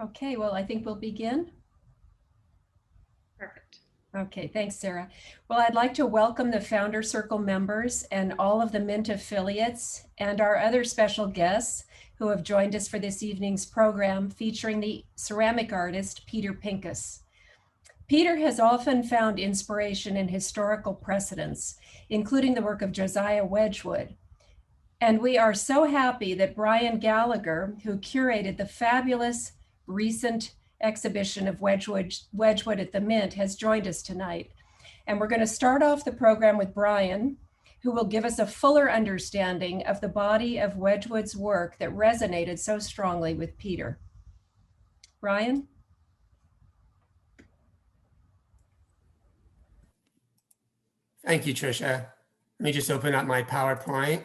Okay, well, I think we'll begin. Perfect. Okay, thanks, Sarah. Well, I'd like to welcome the Founder Circle members and all of the Mint affiliates and our other special guests who have joined us for this evening's program featuring the ceramic artist Peter Pincus. Peter has often found inspiration in historical precedents, including the work of Josiah Wedgwood. And we are so happy that Brian Gallagher, who curated the fabulous recent exhibition of Wedgwood at the Mint, has joined us tonight. And we're going to start off the program with Brian, who will give us a fuller understanding of the body of Wedgwood's work that resonated so strongly with Peter. Brian? Thank you, Tricia. Let me just open up my PowerPoint.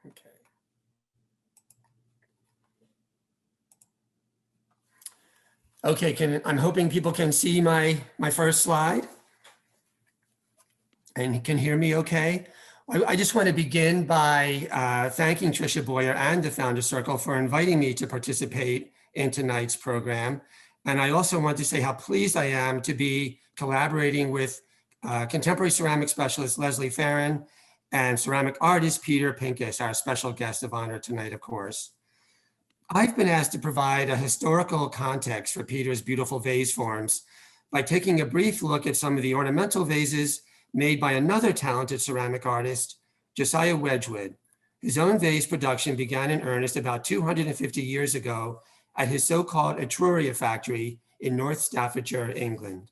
Okay. Okay, I'm hoping people can see my first slide and can hear me okay. I just want to begin by thanking Tricia Boyer and the Founder Circle for inviting me to participate in tonight's program. And I also want to say how pleased I am to be collaborating with contemporary ceramic specialist Leslie Ferrin and ceramic artist Peter Pincus, our special guest of honor tonight, of course. I've been asked to provide a historical context for Peter's beautiful vase forms by taking a brief look at some of the ornamental vases made by another talented ceramic artist, Josiah Wedgwood. His own vase production began in earnest about 250 years ago at his so-called Etruria factory in North Staffordshire, England.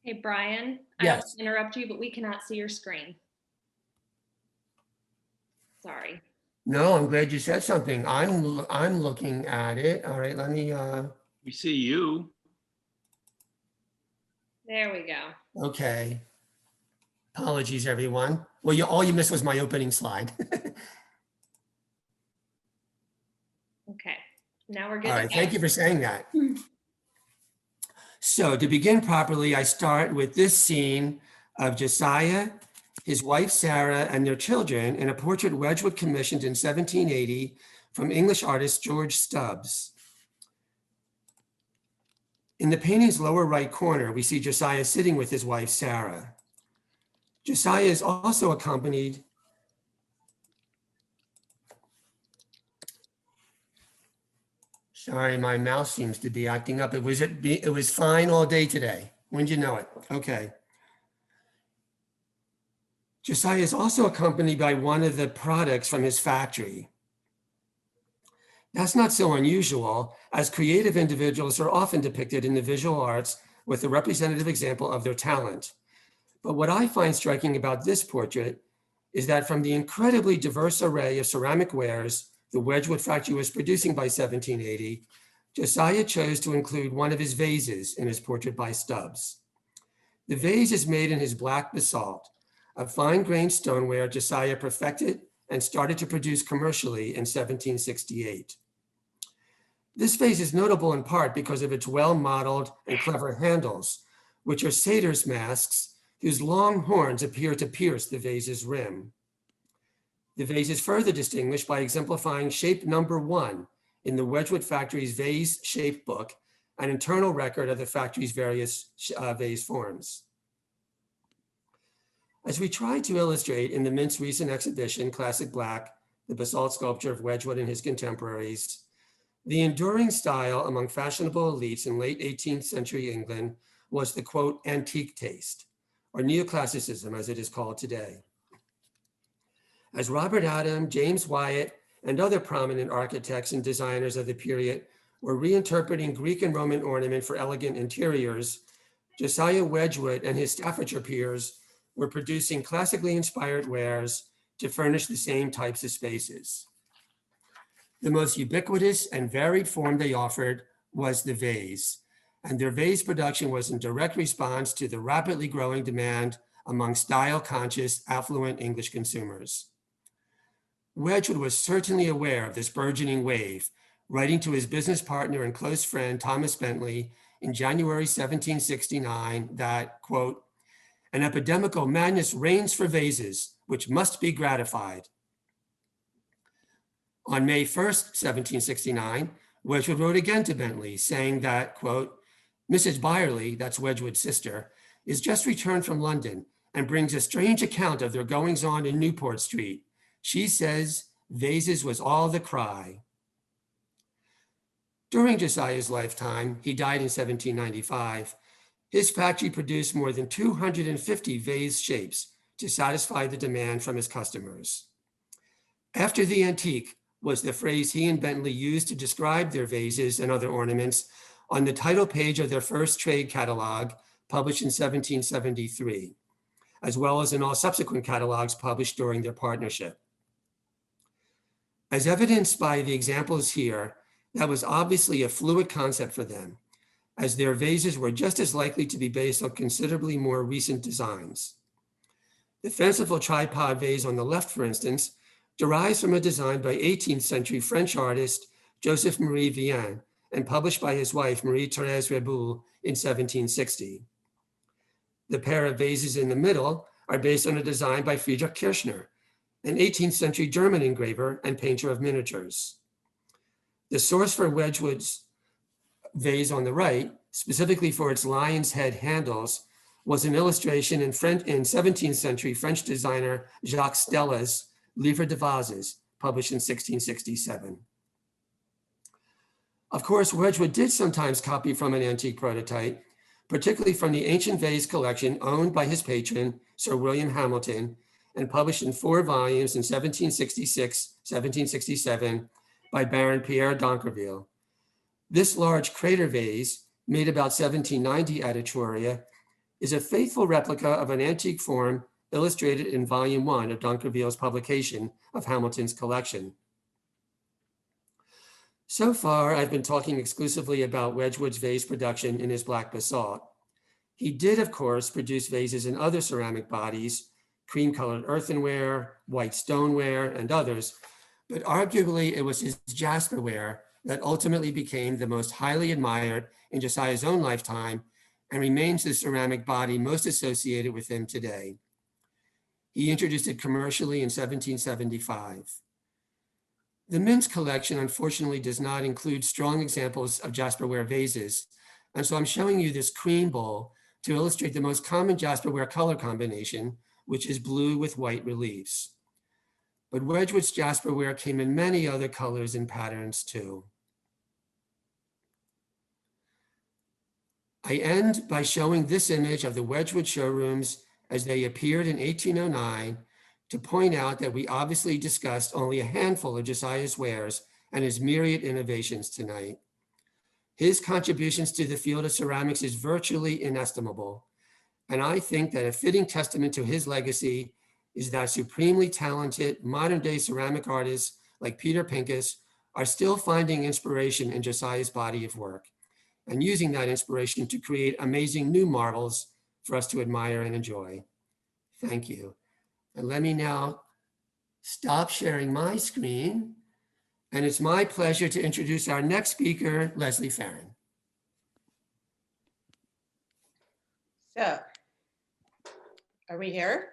Hey, Brian, I don't want Yes. to interrupt you, but we cannot see your screen. Sorry. No, I'm glad you said something. I'm looking at it. All right, let me, We see you. There we go. okay. Apologies, everyone. Well, all you missed was my opening slide. Okay. Now we're good. All right, thank you for saying that. So to begin properly, I start with this scene of Josiah, his wife Sarah, and their children in a portrait Wedgwood commissioned in 1780 from English artist George Stubbs. In the painting's lower right corner, we see Josiah sitting with his wife Sarah. Josiah is also accompanied Sorry, my mouse seems to be acting up. It was fine all day today. When'd you know it? Okay. Josiah is also accompanied by one of the products from his factory. That's not so unusual, as creative individuals are often depicted in the visual arts with a representative example of their talent. But what I find striking about this portrait is that from the incredibly diverse array of ceramic wares the Wedgwood factory was producing by 1780, Josiah chose to include one of his vases in his portrait by Stubbs. The vase is made in his black basalt, a fine-grained stoneware Josiah perfected and started to produce commercially in 1768. This vase is notable in part because of its well-modeled and clever handles, which are satyr's masks whose long horns appear to pierce the vase's rim. The vase is further distinguished by exemplifying shape number 1 in the Wedgwood factory's vase shape book, an internal record of the factory's various vase forms. As we try to illustrate in the Mint's recent exhibition, Classic Black, the basalt sculpture of Wedgwood and his contemporaries, the enduring style among fashionable elites in late 18th century England was the, quote, antique taste, or neoclassicism as it is called today. As Robert Adam, James Wyatt, and other prominent architects and designers of the period were reinterpreting Greek and Roman ornament for elegant interiors, Josiah Wedgwood and his Staffordshire peers were producing classically inspired wares to furnish the same types of spaces. The most ubiquitous and varied form they offered was the vase, and their vase production was in direct response to the rapidly growing demand among style-conscious, affluent English consumers. Wedgwood was certainly aware of this burgeoning wave, writing to his business partner and close friend, Thomas Bentley, in January 1769 that, quote, An epidemical madness reigns for vases, which must be gratified. On May 1st, 1769, Wedgwood wrote again to Bentley, saying that, quote, Mrs. Byerley, that's Wedgwood's sister, is just returned from London and brings a strange account of their goings on in Newport Street. She says vases was all the cry. During Josiah's lifetime, he died in 1795, his factory produced more than 250 vase shapes to satisfy the demand from his customers. After the antique was the phrase he and Bentley used to describe their vases and other ornaments on the title page of their first trade catalog, published in 1773, as well as in all subsequent catalogs published during their partnership. As evidenced by the examples here, that was obviously a fluid concept for them, as their vases were just as likely to be based on considerably more recent designs. The fanciful tripod vase on the left, for instance, derives from a design by 18th century French artist Joseph Marie Vienne and published by his wife Marie-Thérèse Reboul in 1760. The pair of vases in the middle are based on a design by Friedrich Kirchner, an 18th century German engraver and painter of miniatures. The source for Wedgwood's vase on the right, specifically for its lion's head handles, was an illustration in 17th century French designer Jacques Stella's Livre de Vases, published in 1667. Of course, Wedgwood did sometimes copy from an antique prototype, particularly from the ancient vase collection owned by his patron, Sir William Hamilton, and published in 4 volumes in 1766, 1767 by Baron Pierre d'Anquetil. This large crater vase, made about 1790 at Etruria, is a faithful replica of an antique form illustrated in volume 1 of d'Anquetil's publication of Hamilton's collection. So far, I've been talking exclusively about Wedgwood's vase production in his black basalt. He did, of course, produce vases in other ceramic bodies, cream-colored earthenware, white stoneware, and others, but arguably it was his jasperware that ultimately became the most highly admired in Josiah's own lifetime and remains the ceramic body most associated with him today. He introduced it commercially in 1775. The Mint's collection, unfortunately, does not include strong examples of jasperware vases, and so I'm showing you this cream bowl to illustrate the most common jasperware color combination, which is blue with white reliefs. But Wedgwood's jasperware came in many other colors and patterns too. I end by showing this image of the Wedgwood showrooms as they appeared in 1809 to point out that we obviously discussed only a handful of Josiah's wares and his myriad innovations tonight. His contributions to the field of ceramics is virtually inestimable, and I think that a fitting testament to his legacy is that supremely talented modern-day ceramic artists like Peter Pincus are still finding inspiration in Josiah's body of work and using that inspiration to create amazing new marvels for us to admire and enjoy. Thank you. And let me now stop sharing my screen. And it's my pleasure to introduce our next speaker, Leslie Ferrin. So, are we here?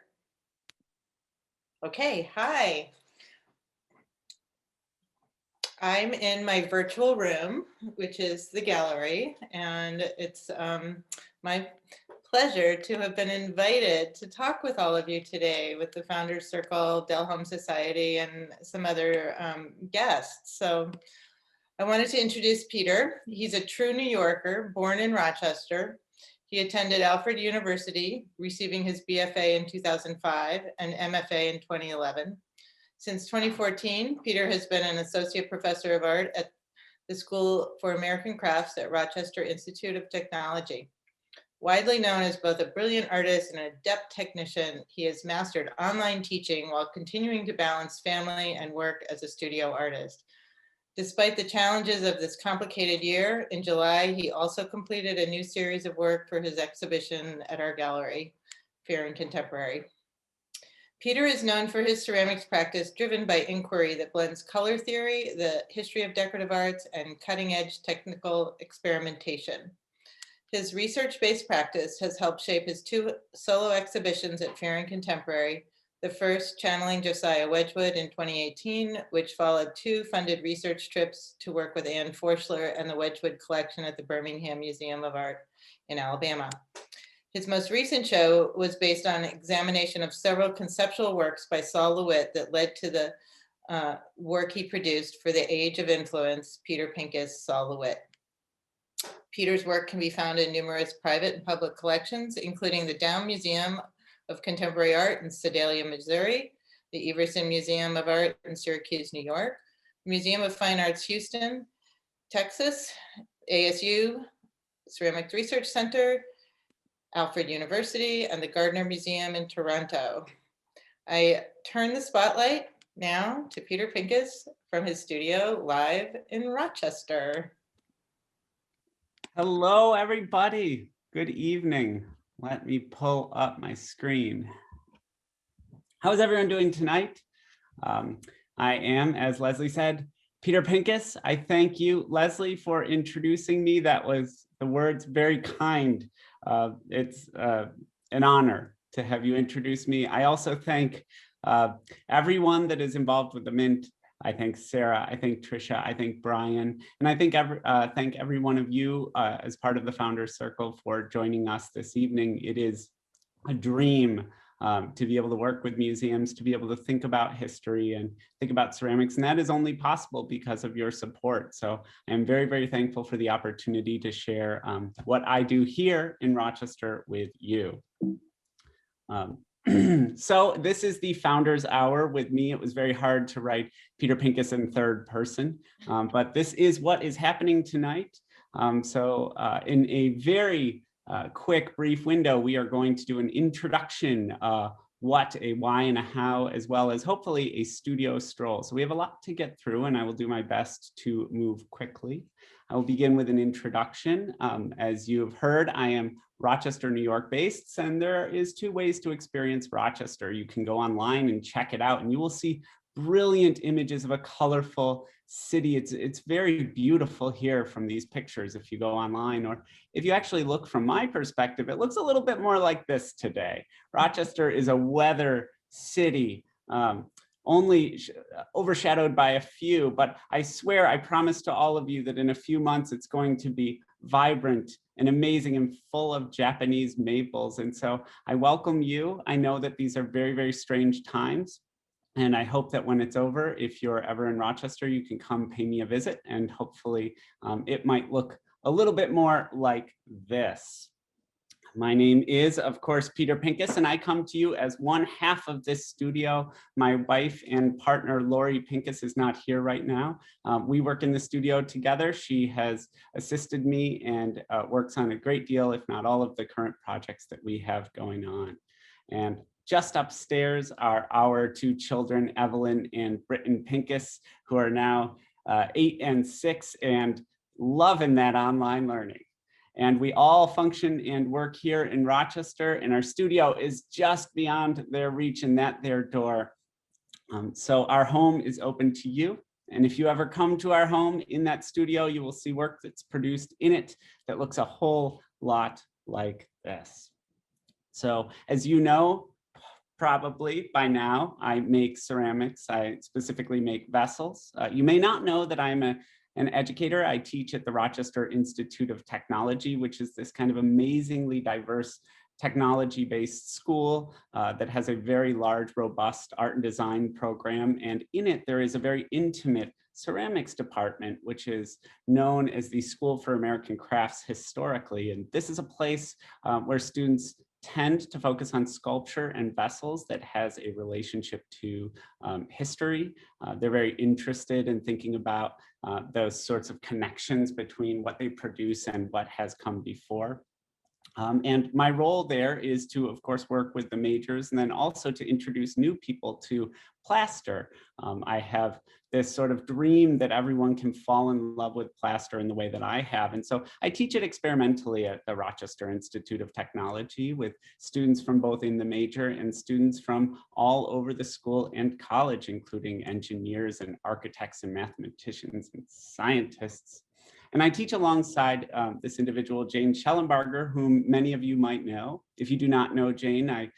Okay, hi. I'm in my virtual room, which is the gallery, and it's my pleasure to have been invited to talk with all of you today with the Founders Circle, Del Home Society, and some other guests. So I wanted to introduce Peter. He's a true New Yorker, born in Rochester. He attended Alfred University, receiving his BFA in 2005 and MFA in 2011. Since 2014, Peter has been an associate professor of art at the School for American Crafts at Rochester Institute of Technology. Widely known as both a brilliant artist and an adept technician, he has mastered online teaching while continuing to balance family and work as a studio artist. Despite the challenges of this complicated year, in July, he also completed a new series of work for his exhibition at our gallery, Ferrin Contemporary. Peter is known for his ceramics practice driven by inquiry that blends color theory, the history of decorative arts, and cutting-edge technical experimentation. His research-based practice has helped shape his 2 solo exhibitions at Ferrin Contemporary, the first channeling Josiah Wedgwood in 2018, which followed 2 funded research trips to work with Ann Forschler and the Wedgwood collection at the Birmingham Museum of Art in Alabama. His most recent show was based on examination of several conceptual works by Saul LeWitt that led to the work he produced for the Age of Influence, Peter Pincus, Saul LeWitt. Peter's work can be found in numerous private and public collections, including the Down Museum of Contemporary Art in Sedalia, Missouri, the Everson Museum of Art in Syracuse, New York, Museum of Fine Arts, Houston, Texas, ASU, Ceramics Research Center, Alfred University, and the Gardner Museum in Toronto. I turn the spotlight now to Peter Pincus from his studio live in Rochester. Hello, everybody. Good evening. Let me pull up my screen. How's everyone doing tonight? I am, as Leslie said, Peter Pincus. I thank you, Leslie, for introducing me. That was the words very kind. It's an honor to have you introduce me. I also thank everyone that is involved with the Mint. I thank Sarah, I thank Trisha, I thank Brian, and I thank every one of you as part of the Founders Circle for joining us this evening. It is a dream to be able to work with museums, to be able to think about history and think about ceramics, and that is only possible because of your support. So I'm very, very thankful for the opportunity to share what I do here in Rochester with you. So this is the Founders Hour with me. It was very hard to write Peter Pincus in third person, but this is what is happening tonight. In a very quick, brief window, we are going to do an introduction, what, a why, and a how, as well as hopefully a studio stroll. So we have a lot to get through, and I will do my best to move quickly. I will begin with an introduction. As you've heard, I am Rochester, New York based, and there is 2 ways to experience Rochester. You can go online and check it out, and you will see brilliant images of a colorful city. It's very beautiful here from these pictures if you go online, or if you actually look from my perspective, it looks a little bit more like this today. Rochester is a weather city, only overshadowed by a few, but I swear, I promise to all of you that in a few months, it's going to be vibrant and amazing and full of Japanese maples. And so I welcome you. I know that these are very, very strange times. And I hope that when it's over, if you're ever in Rochester, you can come pay me a visit, and hopefully it might look a little bit more like this. My name is, of course, Peter Pincus, and I come to you as one half of this studio. My wife and partner, Lori Pincus, is not here right now. We work in the studio together. She has assisted me and works on a great deal, if not all of the current projects that we have going on. And just upstairs are our 2 children, Evelyn and Britton Pincus, who are now 8 and 6 and loving that online learning. And we all function and work here in Rochester, and our studio is just beyond their reach and at their door. So our home is open to you. And if you ever come to our home in that studio, you will see work that's produced in it that looks a whole lot like this. So as you know, probably by now, I make ceramics. I specifically make vessels. You may not know that I'm an educator. I teach at the Rochester Institute of Technology, which is this kind of amazingly diverse technology-based school that has a very large, robust art and design program. And in it, there is a very intimate ceramics department, which is known as the School for American Crafts historically. And this is a place where students tend to focus on sculpture and vessels that has a relationship to history. They're very interested in thinking about those sorts of connections between what they produce and what has come before. And my role there is to, of course, work with the majors and then also to introduce new people to plaster. I have this sort of dream that everyone can fall in love with plaster in the way that I have. And so I teach it experimentally at the Rochester Institute of Technology with students from both in the major and students from all over the school and college, including engineers and architects and mathematicians and scientists. And I teach alongside this individual, Jane Schellenbarger, whom many of you might know. If you do not know Jane, I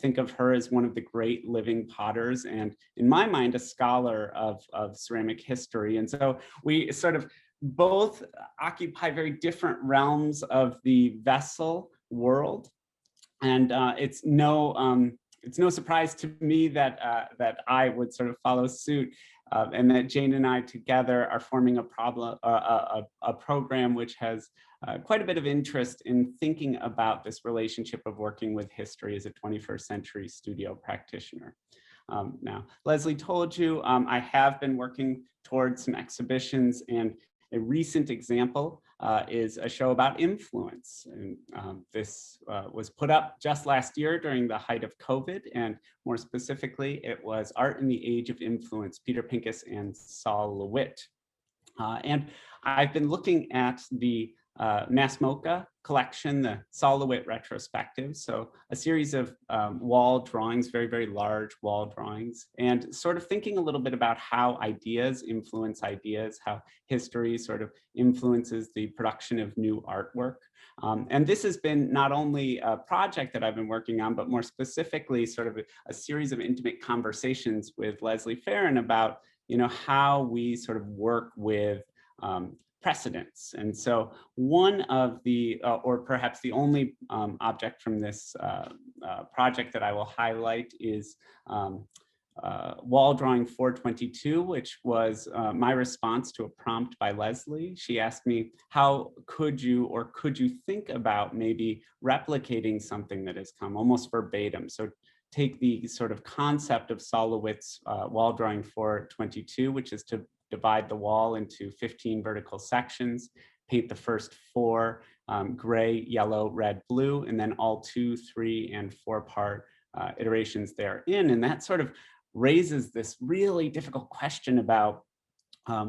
think of her as one of the great living potters and, in my mind, a scholar of ceramic history. And so we sort of both occupy very different realms of the vessel world. And it's no surprise to me that I would sort of follow suit, and that Jane and I together are forming a program which has quite a bit of interest in thinking about this relationship of working with history as a 21st century studio practitioner. Now, Leslie told you I have been working towards some exhibitions, and a recent example is a show about influence. And this was put up just last year during the height of COVID, and more specifically, it was Art in the Age of Influence, Peter Pincus and Sol LeWitt. And I've been looking at the Mass MoCA collection, the Sol LeWitt retrospective. So a series of wall drawings, very, very large wall drawings, and sort of thinking a little bit about how ideas influence ideas, how history sort of influences the production of new artwork. And this has been not only a project that I've been working on, but more specifically sort of a series of intimate conversations with Leslie Ferrin about, you know, how we sort of work with precedents. And so one of the, or perhaps the only object from this project that I will highlight is wall drawing 422, which was my response to a prompt by Leslie. She asked me, how could you think about maybe replicating something that has come almost verbatim? So take the sort of concept of Sol LeWitt's wall drawing 422, which is to divide the wall into 15 vertical sections, paint the first 4 gray, yellow, red, blue, and then all 2, 3, and 4 part iterations therein. And that sort of raises this really difficult question about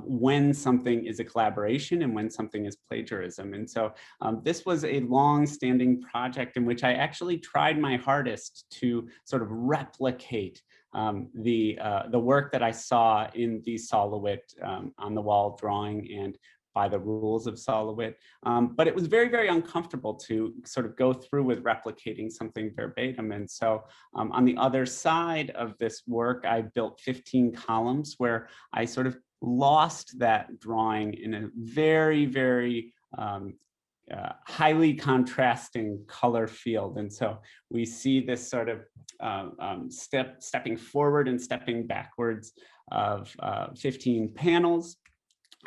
when something is a collaboration and when something is plagiarism. And so this was a long-standing project in which I actually tried my hardest to sort of replicate the work that I saw in the Sol LeWitt on the wall drawing and by the rules of Sol LeWitt. But it was very, very uncomfortable to sort of go through with replicating something verbatim. And so on the other side of this work, I built 15 columns where I sort of lost that drawing in a very, very highly contrasting color field. And so we see this sort of stepping forward and stepping backwards of 15 panels.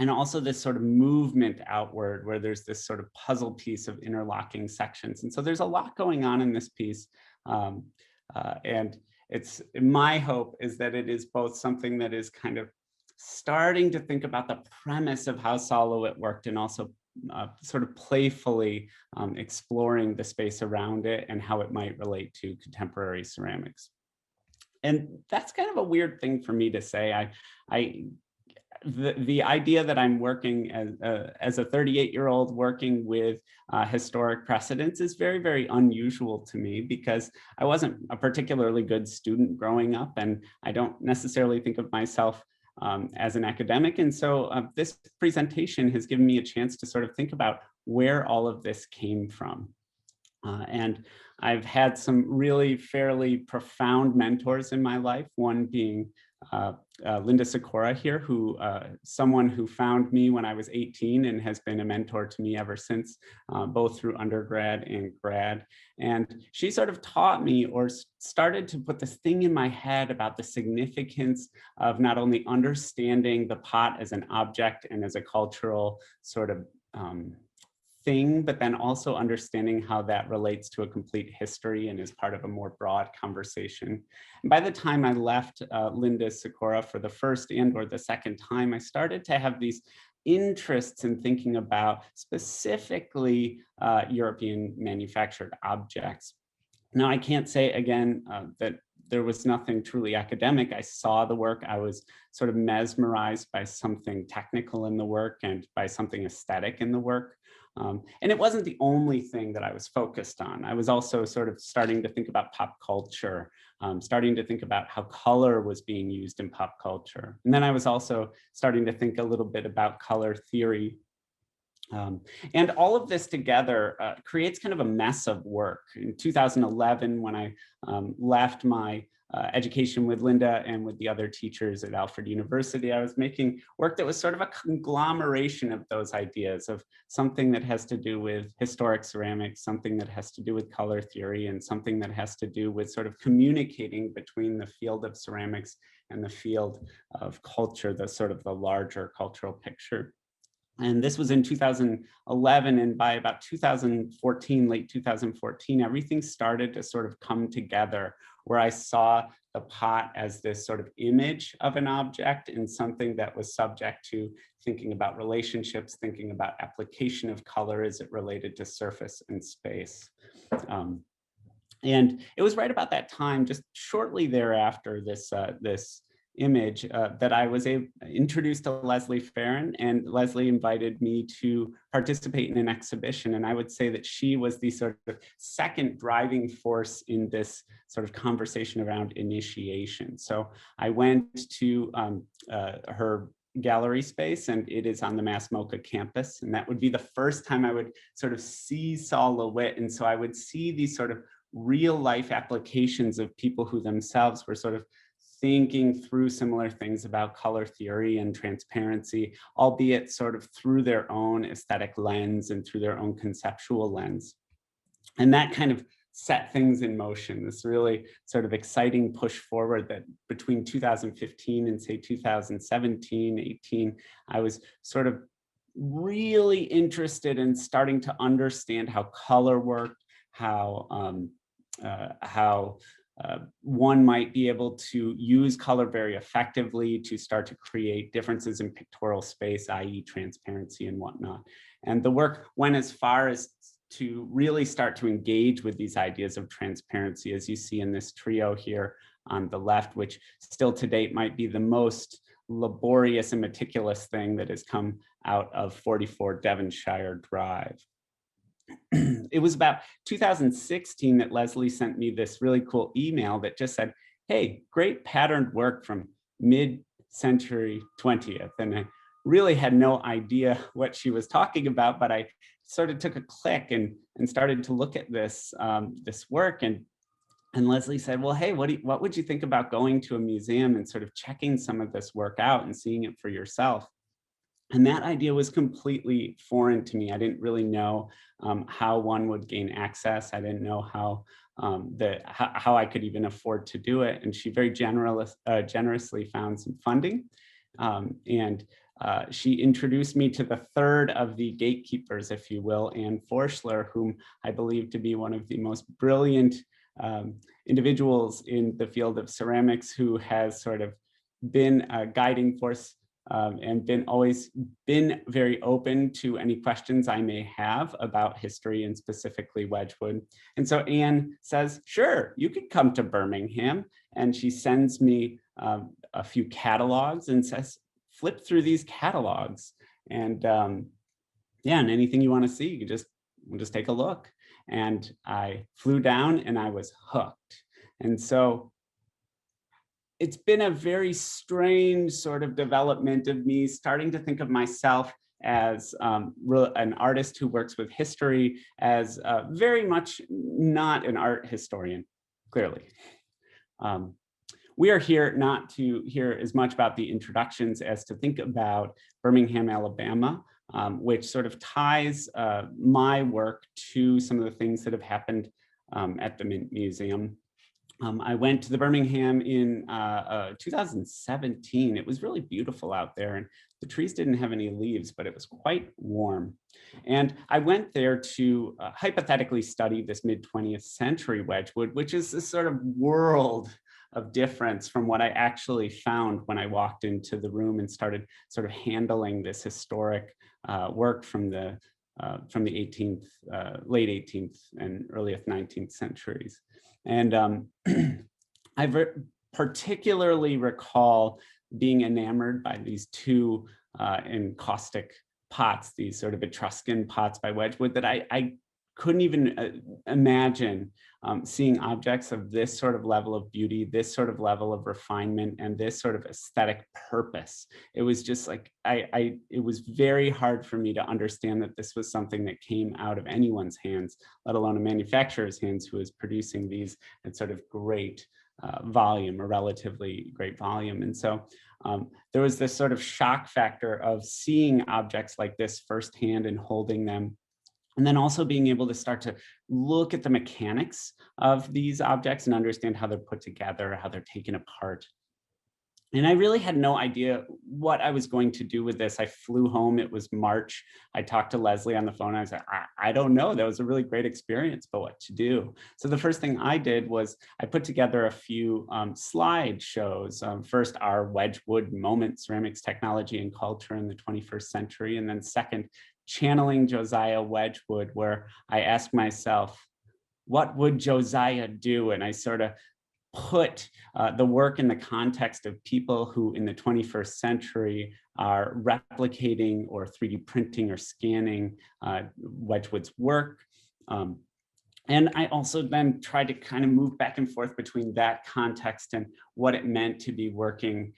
And also this sort of movement outward where there's this sort of puzzle piece of interlocking sections. And so there's a lot going on in this piece. And it's my hope is that it is both something that is kind of starting to think about the premise of how Sol LeWitt worked and also sort of playfully exploring the space around it and how it might relate to contemporary ceramics. And that's kind of a weird thing for me to say. The idea that I'm working as a 38-year-old working with historic precedents is very, very unusual to me because I wasn't a particularly good student growing up, and I don't necessarily think of myself as an academic. And so this presentation has given me a chance to sort of think about where all of this came from. And I've had some really fairly profound mentors in my life, one being Linda Sikora here, someone who found me when I was 18 and has been a mentor to me ever since, both through undergrad and grad. And she sort of taught me or started to put this thing in my head about the significance of not only understanding the pot as an object and as a cultural sort of thing, but then also understanding how that relates to a complete history and is part of a more broad conversation. And by the time I left Linda Sikora for the first and or the second time, I started to have these interests in thinking about specifically European manufactured objects. Now, I can't say again that there was nothing truly academic. I saw the work. I was sort of mesmerized by something technical in the work and by something aesthetic in the work. And it wasn't the only thing that I was focused on. I was also sort of starting to think about pop culture, starting to think about how color was being used in pop culture. And then I was also starting to think a little bit about color theory. And all of this together creates kind of a mess of work. In 2011, when I left my education with Linda and with the other teachers at Alfred University, I was making work that was sort of a conglomeration of those ideas of something that has to do with historic ceramics, something that has to do with color theory, and something that has to do with sort of communicating between the field of ceramics and the field of culture, the sort of the larger cultural picture. And this was in 2011, and by about 2014, late 2014, everything started to sort of come together, where I saw the pot as this sort of image of an object and something that was subject to thinking about relationships, thinking about application of color as it related to surface and space. And it was right about that time, just shortly thereafter, this image that I was introduced to Leslie Ferrin, and Leslie invited me to participate in an exhibition. And I would say that she was the sort of second driving force in this sort of conversation around initiation. So I went to her gallery space, and it is on the Mass MoCA campus. And that would be the first time I would sort of see Saul LeWitt. And so I would see these sort of real life applications of people who themselves were sort of thinking through similar things about color theory and transparency, albeit sort of through their own aesthetic lens and through their own conceptual lens. And that kind of set things in motion, this really sort of exciting push forward that between 2015 and say 2017, 18, I was sort of really interested in starting to understand how color worked, how one might be able to use color very effectively to start to create differences in pictorial space, i.e. transparency and whatnot. And the work went as far as to really start to engage with these ideas of transparency, as you see in this trio here on the left, which still to date might be the most laborious and meticulous thing that has come out of 44 Devonshire Drive. It was about 2016 that Leslie sent me this really cool email that just said, hey, great patterned work from mid-century 20th. And I really had no idea what she was talking about, but I sort of took a click and started to look at this, this work. And Leslie said, well, hey, what would you think about going to a museum and sort of checking some of this work out and seeing it for yourself? And that idea was completely foreign to me. I didn't really know how one would gain access. I didn't know how I could even afford to do it. And she very generously found some funding. She introduced me to the third of the gatekeepers, if you will, Anne Forschler, whom I believe to be one of the most brilliant individuals in the field of ceramics, who has sort of been a guiding force and always been very open to any questions I may have about history and specifically Wedgwood. And so Anne says, sure, you could come to Birmingham. And she sends me a few catalogs and says, flip through these catalogs. And yeah, and anything you want to see, you can just take a look. And I flew down and I was hooked. And so it's been a very strange sort of development of me starting to think of myself as an artist who works with history, as very much not an art historian, clearly. We are here not to hear as much about the introductions as to think about Birmingham, Alabama, which sort of ties my work to some of the things that have happened at the Mint Museum. I went to the Birmingham in 2017. It was really beautiful out there, and the trees didn't have any leaves, but it was quite warm. And I went there to hypothetically study this mid-20th century Wedgwood, which is this sort of world of difference from what I actually found when I walked into the room and started sort of handling this historic work from the 18th, late 18th and earliest 19th centuries. And I particularly recall being enamored by these two encaustic pots, these sort of Etruscan pots by Wedgwood that I couldn't even imagine seeing objects of this sort of level of beauty, this sort of level of refinement, and this sort of aesthetic purpose. It was just like, it was very hard for me to understand that this was something that came out of anyone's hands, let alone a manufacturer's hands who is producing these at sort of great volume, or relatively great volume. And so there was this sort of shock factor of seeing objects like this firsthand and holding them, and then also being able to start to look at the mechanics of these objects and understand how they're put together, how they're taken apart. And I really had no idea what I was going to do with this. I flew home, it was March. I talked to Leslie on the phone. I was like, I don't know, that was a really great experience, but what to do? So the first thing I did was I put together a few slide shows. First, our Wedgwood moment, ceramics technology and culture in the 21st century. And then second, channeling Josiah Wedgwood, where I asked myself, what would Josiah do? And I sort of put the work in the context of people who in the 21st century are replicating or 3D printing or scanning Wedgwood's work. And I also then tried to kind of move back and forth between that context and what it meant to be working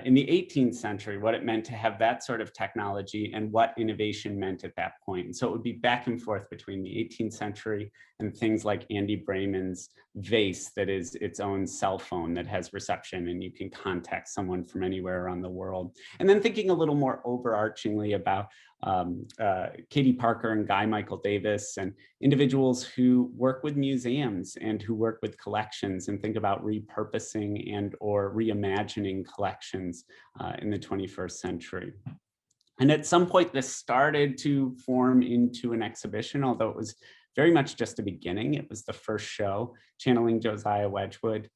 in the 18th century, what it meant to have that sort of technology, and what innovation meant at that point. And so it would be back and forth between the 18th century and things like Andy Brayman's vase that is its own cell phone that has reception and you can contact someone from anywhere around the world. And then thinking a little more overarchingly about Katie Parker and Guy Michael Davis and individuals who work with museums and who work with collections and think about repurposing and or reimagining collections in the 21st century. And at some point this started to form into an exhibition, although it was very much just a beginning. It was the first show, channeling Josiah Wedgwood,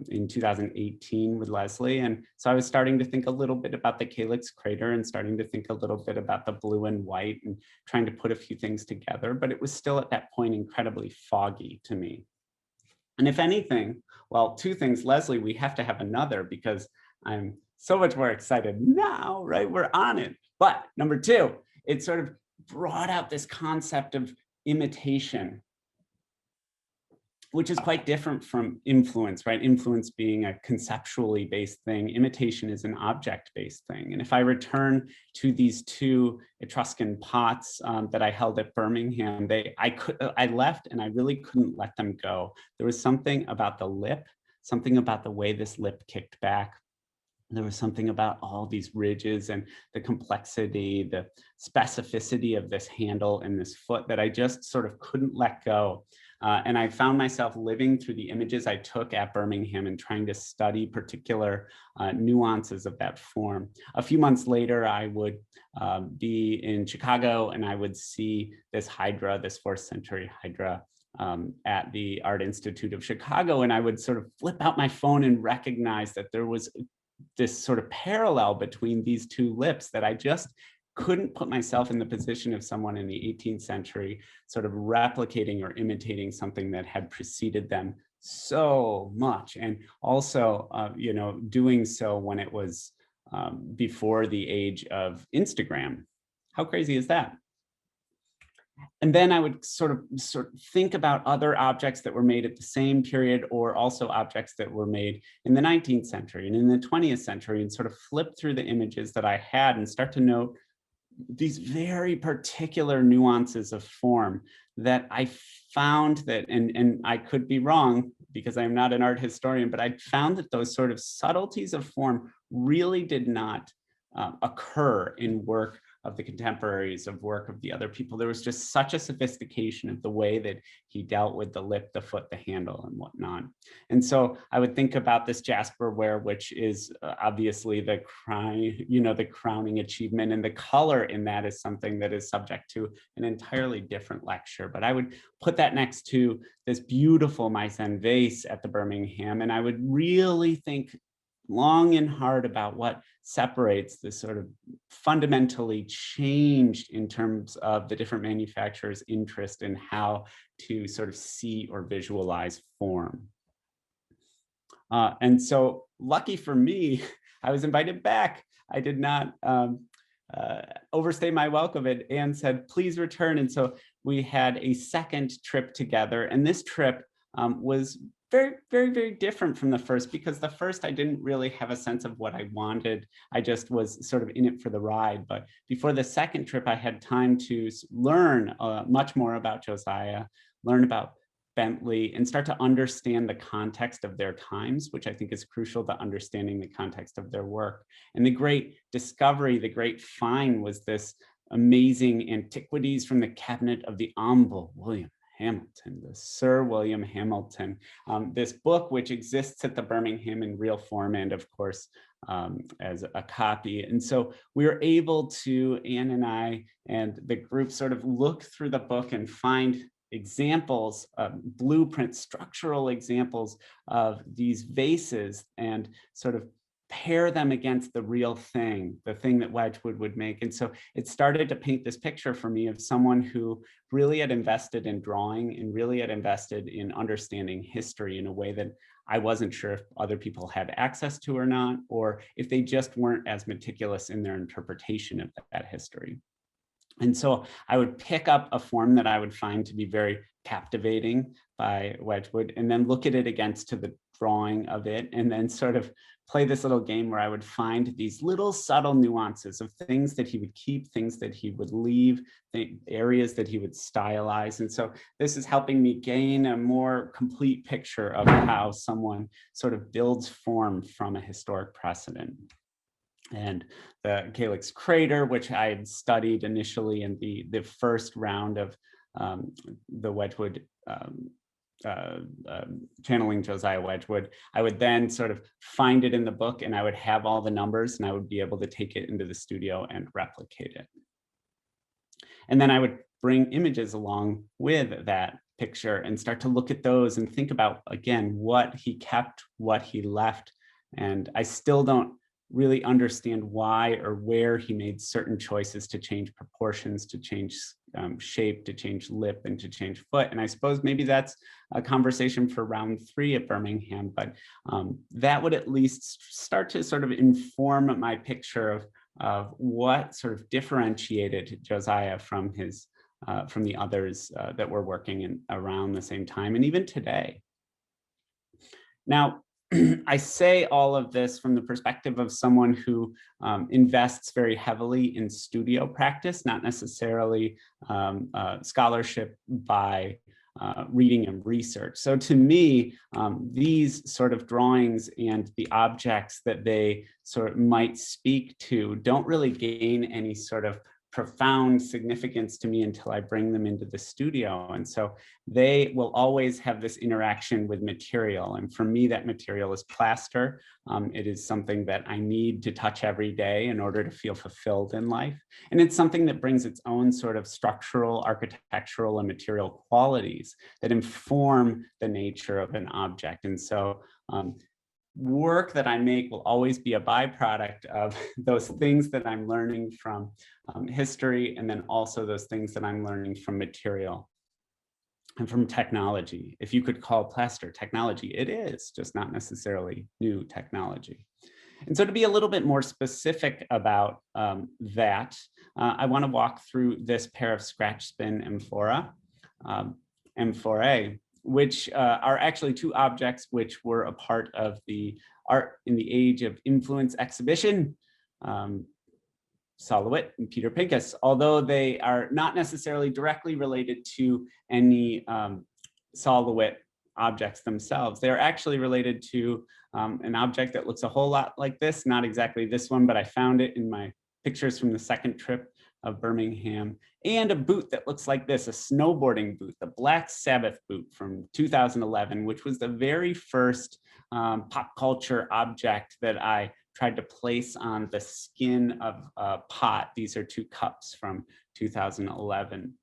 in 2018 with Leslie. And so I was starting to think a little bit about the Calyx crater and starting to think a little bit about the blue and white and trying to put a few things together, but it was still at that point incredibly foggy to me. And if anything, well, two things, Leslie, we have to have another because I'm so much more excited now, right? We're on it. But number two, it sort of brought out this concept of imitation, which is quite different from influence, right? Influence being a conceptually based thing, imitation is an object-based thing. And if I return to these two Etruscan pots that I held at Birmingham, I left and I really couldn't let them go. There was something about the lip, something about the way this lip kicked back. There was something about all these ridges and the complexity, the specificity of this handle and this foot that I just sort of couldn't let go. And I found myself living through the images I took at Birmingham and trying to study particular nuances of that form. A few months later, I would be in Chicago and I would see this Hydra, this 4th century Hydra, at the Art Institute of Chicago. And I would sort of flip out my phone and recognize that there was this sort of parallel between these two lips that I just couldn't put myself in the position of someone in the 18th century sort of replicating or imitating something that had preceded them so much. And also, doing so when it was before the age of Instagram. How crazy is that? And then I would sort of think about other objects that were made at the same period, or also objects that were made in the 19th century and in the 20th century, and sort of flip through the images that I had and start to note these very particular nuances of form that I found that, and I could be wrong because I'm not an art historian, but I found that those sort of subtleties of form really did not occur in work of the contemporaries, of work of the other people. There was just such a sophistication of the way that he dealt with the lip, the foot, the handle, and whatnot. And so I would think about this jasperware, which is obviously the crowning achievement, and the color in that is something that is subject to an entirely different lecture. But I would put that next to this beautiful Meissen vase at the Birmingham, and I would really think long and hard about what separates this sort of fundamentally changed in terms of the different manufacturers' interest in how to sort of see or visualize form. And so lucky for me, I was invited back. I did not overstay my welcome, and Anne said, please return. And so we had a second trip together, and this trip was very, very, very different from the first, because the first I didn't really have a sense of what I wanted. I just was sort of in it for the ride. But before the second trip, I had time to learn much more about Josiah, learn about Bentley, and start to understand the context of their times, which I think is crucial to understanding the context of their work. And the great discovery, the great find, was this amazing Antiquities from the Cabinet of the Humble William Hamilton, the Sir William Hamilton. This book, which exists at the Birmingham in real form and of course as a copy. And so we were able to, Anne and I and the group, sort of look through the book and find examples, blueprints, structural examples of these vases, and sort of pair them against the real thing, the thing that Wedgwood would make. And so it started to paint this picture for me of someone who really had invested in drawing and really had invested in understanding history in a way that I wasn't sure if other people had access to or not, or if they just weren't as meticulous in their interpretation of that history. And so I would pick up a form that I would find to be very captivating by Wedgwood, and then look at it against to the drawing of it, and then sort of play this little game where I would find these little subtle nuances of things that he would keep, things that he would leave, the areas that he would stylize. And so this is helping me gain a more complete picture of how someone sort of builds form from a historic precedent. And the Calyx crater, which I had studied initially in the first round of the Wedgwood channeling Josiah Wedgwood, I would then sort of find it in the book, and I would have all the numbers, and I would be able to take it into the studio and replicate it. And then I would bring images along with that picture and start to look at those and think about, again, what he kept, what he left. And I still don't really understand why or where he made certain choices to change proportions, to change shape, to change lip, and to change foot. And I suppose maybe that's a conversation for round 3 at Birmingham, but that would at least start to sort of inform my picture of what sort of differentiated Josiah from his from the others that were working in around the same time, and even today. Now, I say all of this from the perspective of someone who invests very heavily in studio practice, not necessarily scholarship by reading and research. So to me, these sort of drawings and the objects that they sort of might speak to don't really gain any sort of profound significance to me until I bring them into the studio. And so they will always have this interaction with material. And for me, that material is plaster. It is something that I need to touch every day in order to feel fulfilled in life. And it's something that brings its own sort of structural, architectural, and material qualities that inform the nature of an object. And so work that I make will always be a byproduct of those things that I'm learning from history, and then also those things that I'm learning from material and from technology. If you could call plaster technology, it is, just not necessarily new technology. And so to be a little bit more specific about that, I want to walk through this pair of scratch spin amphora, amphorae, which are actually 2 objects which were a part of the Art in the Age of Influence exhibition, Solowit and Peter Pincus, although they are not necessarily directly related to any Solowit objects themselves. They're actually related to an object that looks a whole lot like this, not exactly this one, but I found it in my pictures from the second trip of Birmingham, and a boot that looks like this, a snowboarding boot, the Black Sabbath boot from 2011, which was the very first pop culture object that I tried to place on the skin of a pot. These are 2 cups from 2011.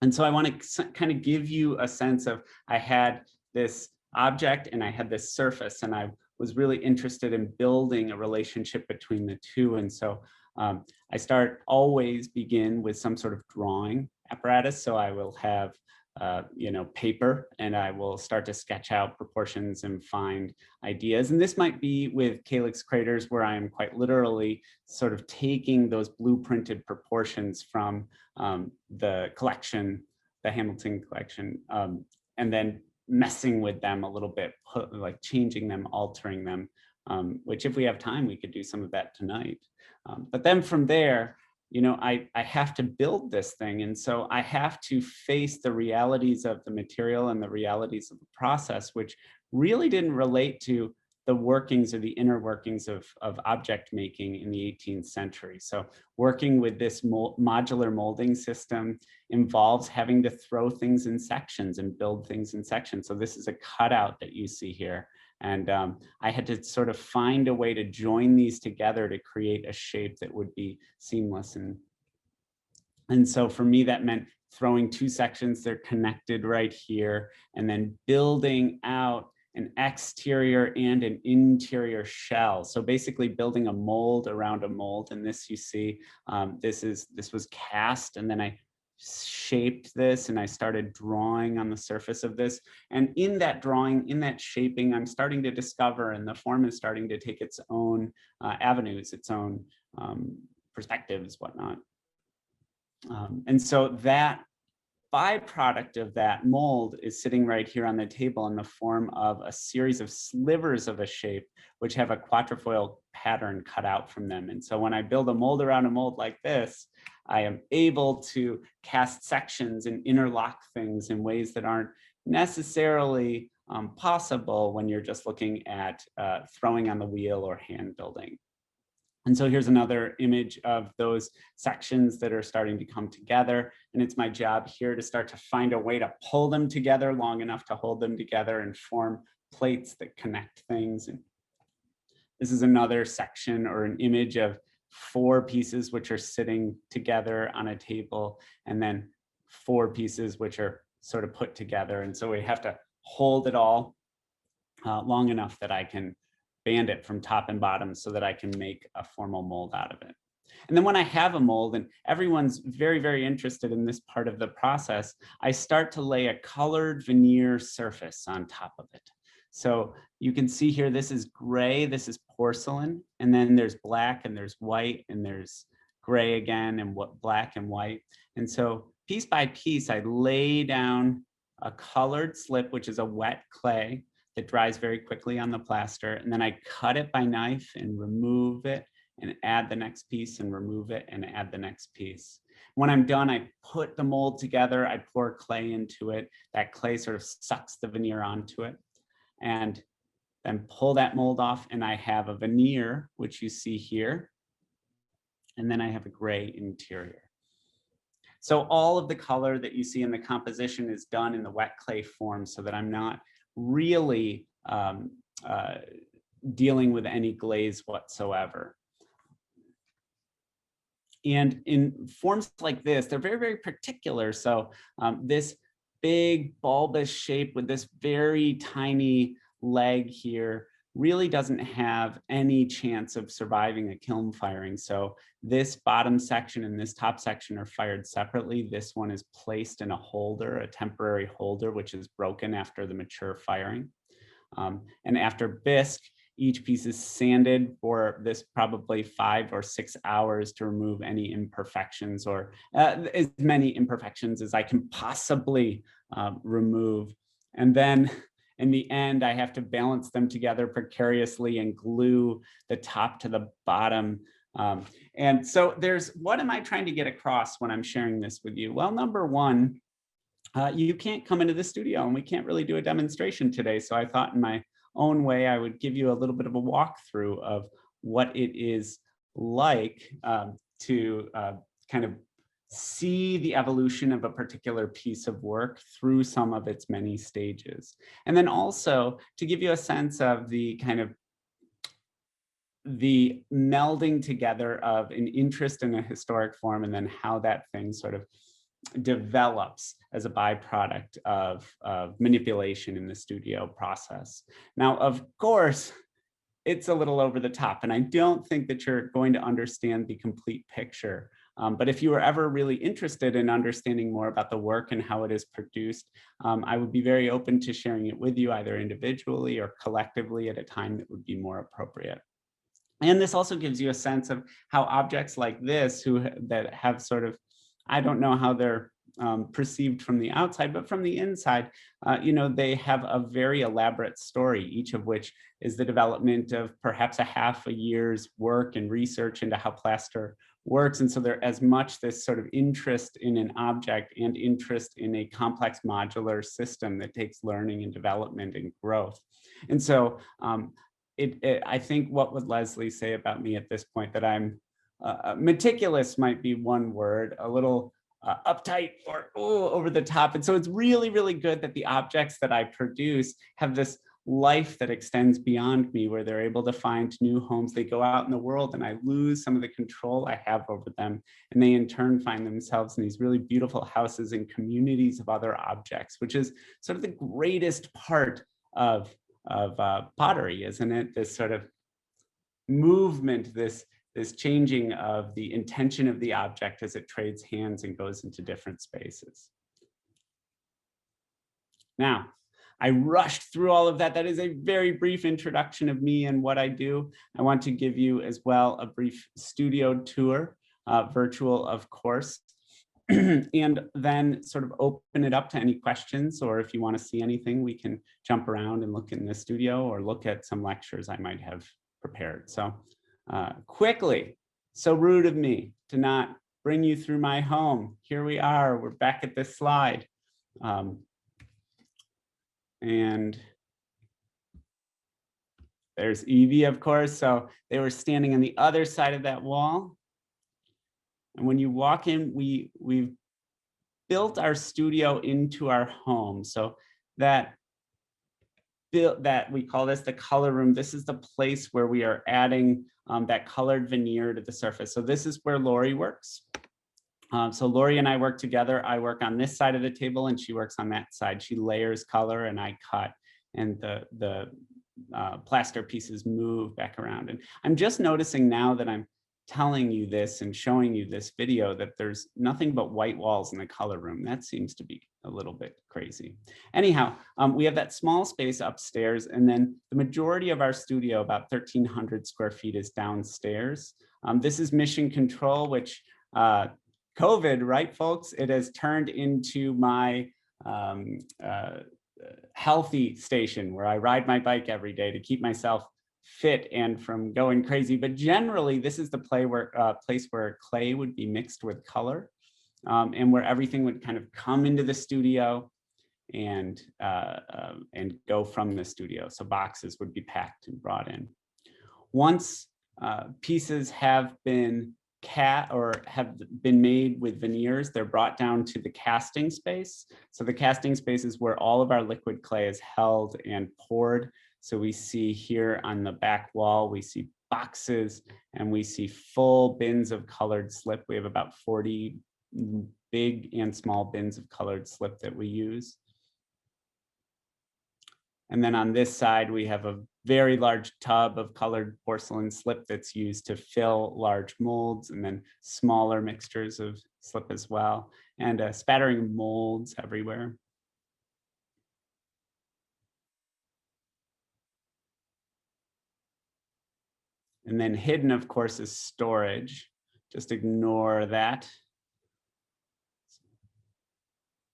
And so I want to kind of give you a sense of, I had this object and I had this surface, and I was really interested in building a relationship between the 2. And so I always begin with some sort of drawing apparatus. So I will have, paper, and I will start to sketch out proportions and find ideas. And this might be with Calyx craters, where I am quite literally sort of taking those blueprinted proportions from the collection the Hamilton collection, and then messing with them a little bit, like changing them, altering them, which if we have time, we could do some of that tonight. But then from there, you know, I have to build this thing. And so I have to face the realities of the material and the realities of the process, which really didn't relate to the workings or the inner workings of object making in the 18th century. So working with this modular molding system involves having to throw things in sections and build things in sections. So this is a cutout that you see here. And I had to sort of find a way to join these together to create a shape that would be seamless. And so for me, that meant throwing two sections, they're connected right here, and then building out an exterior and an interior shell. So basically building a mold around a mold. And this you see, this was cast, and then I shaped this and I started drawing on the surface of this. And in that drawing, in that shaping, I'm starting to discover, and the form is starting to take its own avenues, its own perspectives, whatnot. And so that byproduct of that mold is sitting right here on the table in the form of a series of slivers of a shape, which have a quatrefoil pattern cut out from them. And so when I build a mold around a mold like this, I am able to cast sections and interlock things in ways that aren't necessarily possible when you're just looking at throwing on the wheel or hand building. And so here's another image of those sections that are starting to come together. And it's my job here to start to find a way to pull them together long enough to hold them together and form plates that connect things. And this is another section or an image of 4 pieces which are sitting together on a table, and then 4 pieces which are sort of put together. And so we have to hold it all long enough that I can band it from top and bottom so that I can make a formal mold out of it. And then when I have a mold, and everyone's very, very interested in this part of the process, I start to lay a colored veneer surface on top of it. So you can see here, this is gray, this is porcelain, and then there's black and there's white and there's gray again and black and white. And so piece by piece, I lay down a colored slip, which is a wet clay, that dries very quickly on the plaster, and then I cut it by knife and remove it and add the next piece and remove it and add the next piece. When I'm done, I put the mold together, I pour clay into it. That clay sort of sucks the veneer onto it, and then pull that mold off, and I have a veneer, which you see here, and then I have a gray interior. So all of the color that you see in the composition is done in the wet clay form so that I'm not really dealing with any glaze whatsoever. And in forms like this, they're very, very particular. So this big bulbous shape with this very tiny leg here really doesn't have any chance of surviving a kiln firing. So this bottom section and this top section are fired separately. This one is placed in a holder, a temporary holder, which is broken after the mature firing. And after bisque, each piece is sanded for this probably 5 or 6 hours to remove any imperfections, or as many imperfections as I can possibly remove. And then in the end, I have to balance them together precariously and glue the top to the bottom. And so what am I trying to get across when I'm sharing this with you? Well, number one, you can't come into the studio and we can't really do a demonstration today. So I thought in my own way, I would give you a little bit of a walkthrough of what it is like to kind of see the evolution of a particular piece of work through some of its many stages. And then also to give you a sense of the kind of the melding together of an interest in a historic form, and then how that thing sort of develops as a byproduct of manipulation in the studio process. Now, of course, it's a little over the top, and I don't think that you're going to understand the complete picture. But if you were ever really interested in understanding more about the work and how it is produced, I would be very open to sharing it with you, either individually or collectively at a time that would be more appropriate. And this also gives you a sense of how objects like this, that have sort of, I don't know how they're perceived from the outside, but from the inside, they have a very elaborate story, each of which is the development of perhaps a half a year's work and research into how plaster works. And so there's as much this sort of interest in an object and interest in a complex modular system that takes learning and development and growth. And so I think what would Leslie say about me at this point, that I'm meticulous might be one word, a little uptight or over the top. And so it's really, really good that the objects that I produce have this life that extends beyond me, where they're able to find new homes. They go out in the world and I lose some of the control I have over them. And they in turn find themselves in these really beautiful houses and communities of other objects, which is sort of the greatest part of pottery, isn't it? This sort of movement, this changing of the intention of the object as it trades hands and goes into different spaces. Now, I rushed through all of that. That is a very brief introduction of me and what I do. I want to give you as well a brief studio tour, virtual, of course, and then sort of open it up to any questions, or if you want to see anything, we can jump around and look in the studio or look at some lectures I might have prepared. So quickly, so rude of me to not bring you through my home. Here we are, we're back at this slide. And there's Evie, of course. So they were standing on the other side of that wall. And when you walk in, we've built our studio into our home. So that we call this the color room. This is the place where we are adding that colored veneer to the surface. So this is where Lori works. So Lori and I work together. I work on this side of the table and she works on that side. She layers color and I cut, and the plaster pieces move back around. And I'm just noticing now that I'm telling you this and showing you this video that there's nothing but white walls in the color room. That seems to be a little bit crazy. Anyhow, we have that small space upstairs, and then the majority of our studio, about 1,300 square feet, is downstairs. This is Mission Control, which COVID, right, folks? It has turned into my healthy station where I ride my bike every day to keep myself fit and from going crazy. But generally, this is the place where clay would be mixed with color, and where everything would kind of come into the studio and go from the studio. So boxes would be packed and brought in. Once pieces have been made with veneers, they're brought down to the casting space. So the casting space is where all of our liquid clay is held and poured. So we see here on the back wall, we see boxes and we see full bins of colored slip. We have about 40 big and small bins of colored slip that we use. And then on this side, we have a very large tub of colored porcelain slip that's used to fill large molds, and then smaller mixtures of slip as well, and a spattering of molds everywhere. And then hidden, of course, is storage. Just ignore that.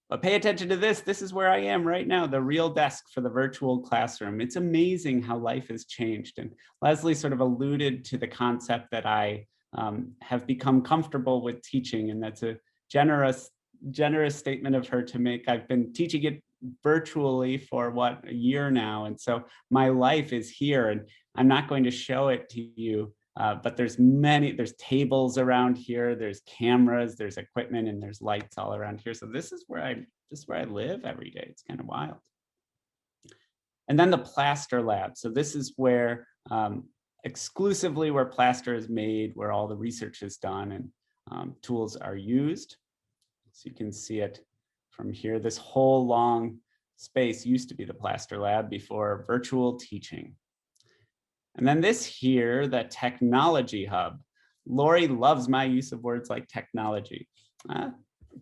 But pay attention to this. This is where I am right now, the real desk for the virtual classroom. It's amazing how life has changed. And Leslie sort of alluded to the concept that I have become comfortable with teaching, and that's a generous statement of her to make. I've been teaching it virtually for a year now. And so my life is here, and I'm not going to show it to you, but there's tables around here, there's cameras, there's equipment, and there's lights all around here. So this is where I live every day. It's kind of wild. And then the plaster lab. So this is where exclusively where plaster is made, where all the research is done and tools are used. So you can see it from here. This whole long space used to be the plaster lab before virtual teaching. And then this here, the technology hub. Lori loves my use of words like technology.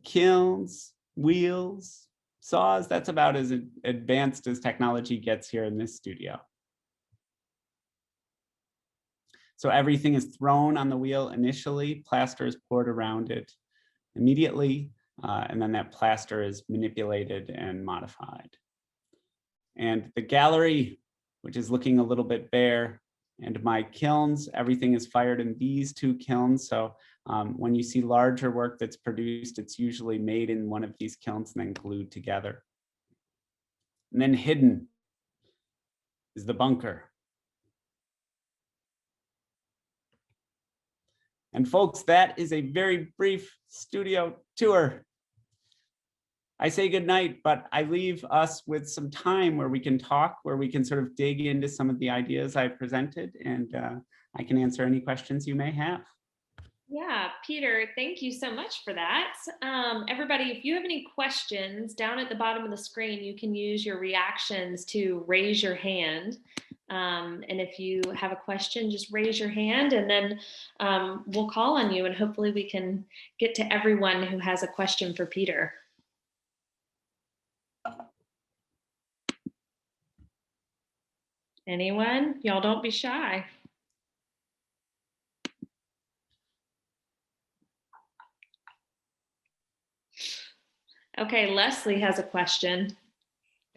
Kilns, wheels, saws, that's about as advanced as technology gets here in this studio. So everything is thrown on the wheel initially, plaster is poured around it immediately, and then that plaster is manipulated and modified. And the gallery, which is looking a little bit bare, and my kilns, everything is fired in these two kilns. So when you see larger work that's produced, it's usually made in one of these kilns and then glued together. And then hidden is the bunker. And folks, that is a very brief studio tour. I say goodnight, but I leave us with some time where we can talk, where we can sort of dig into some of the ideas I presented, and I can answer any questions you may have. Yeah, Peter, thank you so much for that. Everybody, if you have any questions, down at the bottom of the screen, you can use your reactions to raise your hand. And if you have a question, just raise your hand, and then we'll call on you, and hopefully we can get to everyone who has a question for Peter. Anyone? Y'all don't be shy. Okay, Leslie has a question.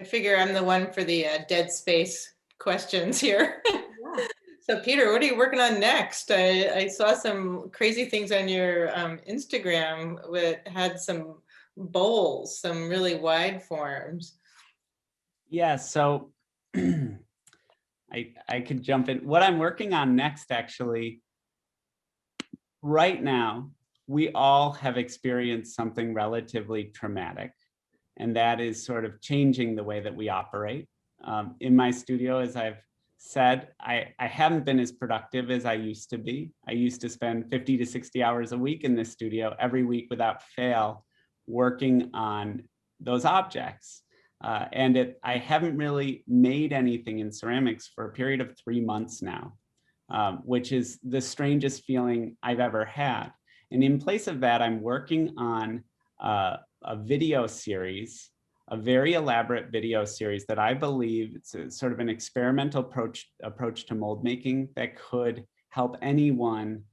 I figure I'm the one for the dead space questions here. Yeah. So Peter, what are you working on next? I saw some crazy things on your Instagram that had some bowls, some really wide forms. Yeah, so I could jump in. What I'm working on next, actually, right now, we all have experienced something relatively traumatic, and that is sort of changing the way that we operate. In my studio, as I've said, I haven't been as productive as I used to be. I used to spend 50 to 60 hours a week in this studio, every week without fail, working on those objects. I haven't really made anything in ceramics for a period of 3 months now, which is the strangest feeling I've ever had. And in place of that, I'm working on a video series, a very elaborate video series that I believe it's a sort of an experimental approach to mold making that could help anyone,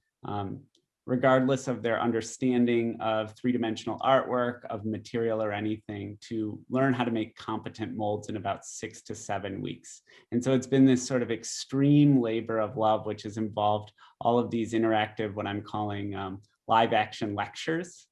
regardless of their understanding of three-dimensional artwork, of material or anything, to learn how to make competent molds in about 6 to 7 weeks. And so it's been this sort of extreme labor of love, which has involved all of these interactive, what I'm calling live action lectures,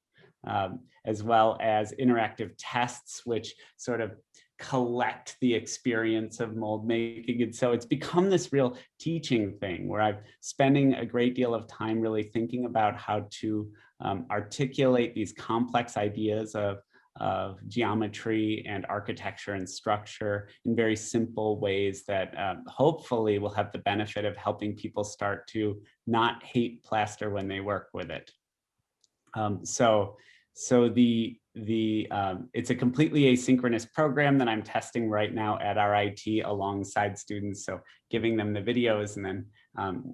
as well as interactive tests, which sort of collect the experience of mold making. And so it's become this real teaching thing where I'm spending a great deal of time really thinking about how to articulate these complex ideas of geometry and architecture and structure in very simple ways that hopefully will have the benefit of helping people start to not hate plaster when they work with it. So it's a completely asynchronous program that I'm testing right now at RIT alongside students. So giving them the videos and then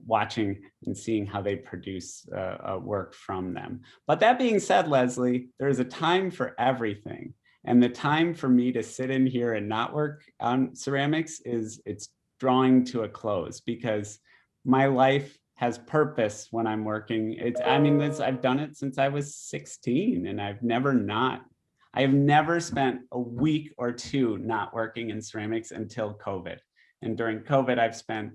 watching and seeing how they produce work from them. But that being said, Leslie, there's a time for everything. And the time for me to sit in here and not work on ceramics it's drawing to a close, because my life has purpose when I'm working. I've done it since I was 16, and I have never spent a week or two not working in ceramics until COVID. And during COVID, I've spent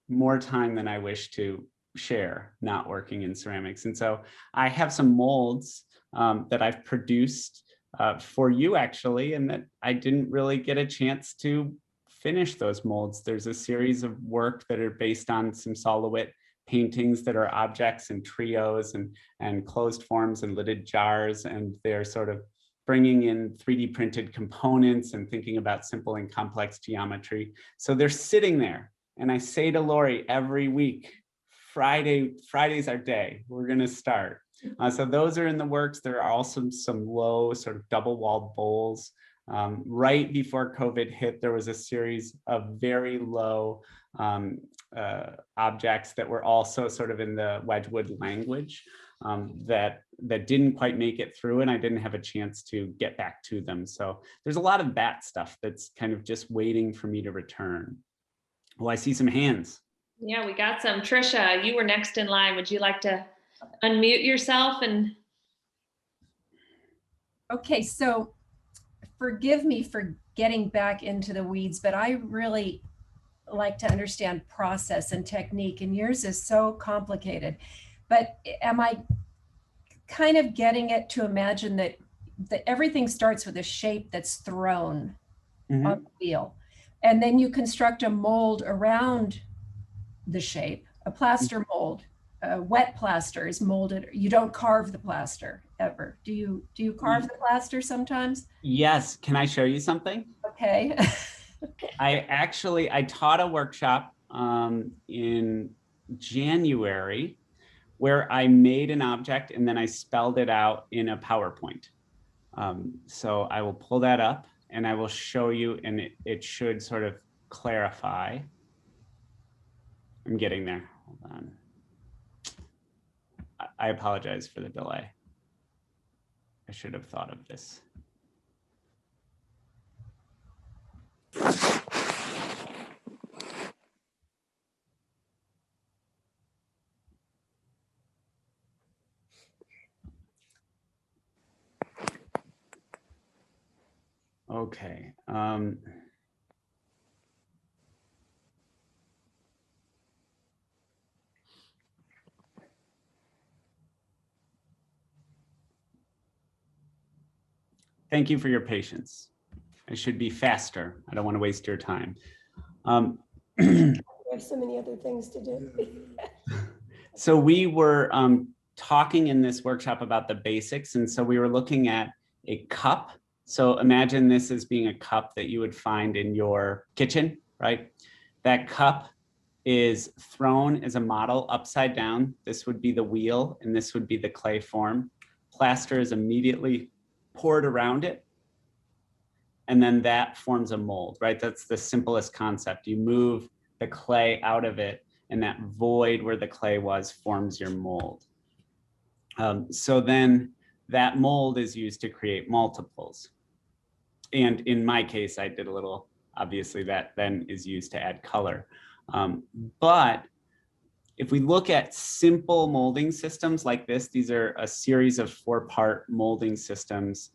more time than I wish to share not working in ceramics. And so I have some molds that I've produced for you, actually, and that I didn't really get a chance to finish those molds. There's a series of work that are based on some Solowit paintings that are objects and trios and closed forms and lidded jars, and they're sort of bringing in 3D printed components and thinking about simple and complex geometry. So they're sitting there, and I say to Lori every week, Friday's our day, we're gonna start. So those are in the works. There are also some low sort of double-walled bowls. Right before COVID hit, there was a series of very low objects that were also sort of in the Wedgwood language that didn't quite make it through, and I didn't have a chance to get back to them. So there's a lot of that stuff that's kind of just waiting for me to return. Oh, I see some hands. Yeah, we got some. Trisha, you were next in line. Would you like to unmute yourself? And Okay, so forgive me for getting back into the weeds, but I really like to understand process and technique, and yours is so complicated. But am I kind of getting it to imagine that everything starts with a shape that's thrown on the wheel, and then you construct a mold around the shape, a plaster mold? Wet plaster is molded. You don't carve the plaster ever. Do you carve the plaster sometimes? Yes. Can I show you something? Okay. I taught a workshop in January where I made an object and then I spelled it out in a PowerPoint. So I will pull that up and I will show you, and it should sort of clarify. I'm getting there. Hold on. I apologize for the delay. I should have thought of this. Okay. Thank you for your patience. I should be faster. I don't want to waste your time. We have so many other things to do. So we were talking in this workshop about the basics. And so we were looking at a cup. So imagine this as being a cup that you would find in your kitchen, right? That cup is thrown as a model upside down. This would be the wheel and this would be the clay form. Plaster is immediately poured around it. And then that forms a mold, right? That's the simplest concept. You move the clay out of it and that void where the clay was forms your mold. So then that mold is used to create multiples. And in my case, I did a little, obviously that then is used to add color. But if we look at simple molding systems like this, these are a series of 4-part molding systems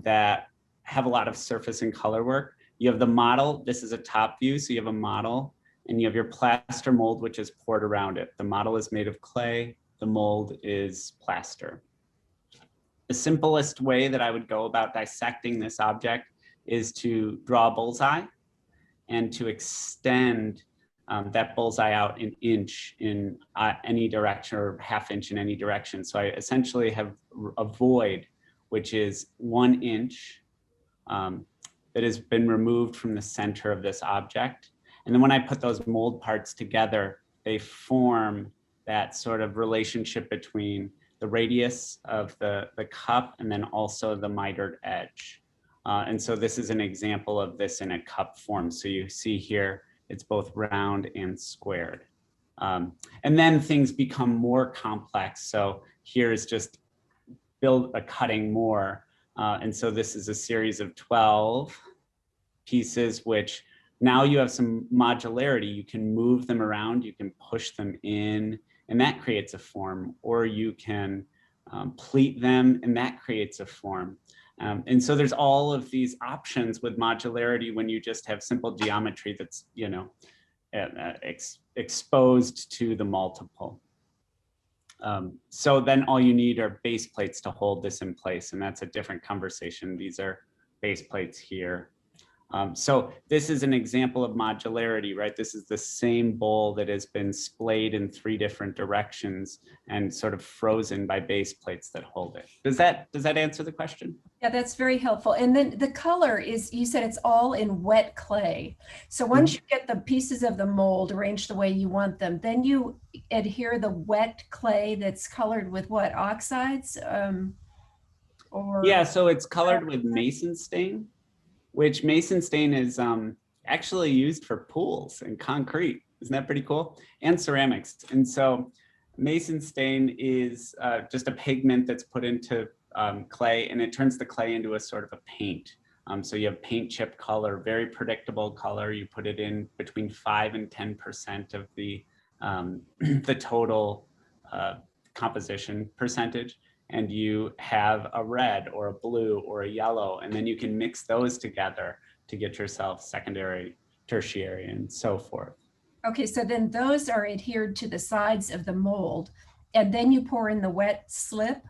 that have a lot of surface and color work. You have the model. This is a top view. So you have a model and you have your plaster mold, which is poured around it. The model is made of clay. The mold is plaster. The simplest way that I would go about dissecting this object is to draw a bullseye and to extend that bullseye out an inch in any direction or ½ inch in any direction. So I essentially have a void, which is 1 inch that has been removed from the center of this object. And then when I put those mold parts together, they form that sort of relationship between the radius of the cup and then also the mitered edge. And so this is an example of this in a cup form. So you see here, it's both round and squared. And then things become more complex. So here is just build a cutting more. And so this is a series of 12 pieces, which now you have some modularity. You can move them around, you can push them in, and that creates a form, or you can pleat them and that creates a form. And so there's all of these options with modularity when you just have simple geometry that's, you know, exposed to the multiple. So then all you need are base plates to hold this in place, and that's a different conversation. These are base plates here. So this is an example of modularity, right? This is the same bowl that has been splayed in 3 different directions and sort of frozen by base plates that hold it. Does that answer the question? Yeah, that's very helpful. And then the color is, you said it's all in wet clay. So once you get the pieces of the mold arranged the way you want them, then you adhere the wet clay that's colored with what, oxides? Yeah, so it's colored with mason stain, which mason stain is actually used for pools and concrete. Isn't that pretty cool? And ceramics. And so mason stain is just a pigment that's put into clay, and it turns the clay into a sort of a paint. So you have paint chip color, very predictable color. You put it in between 5 and 10% of the total composition percentage. and you have a red or a blue or a yellow, and then you can mix those together to get yourself secondary, tertiary, and so forth. Okay, so then those are adhered to the sides of the mold, and then you pour in the wet slip,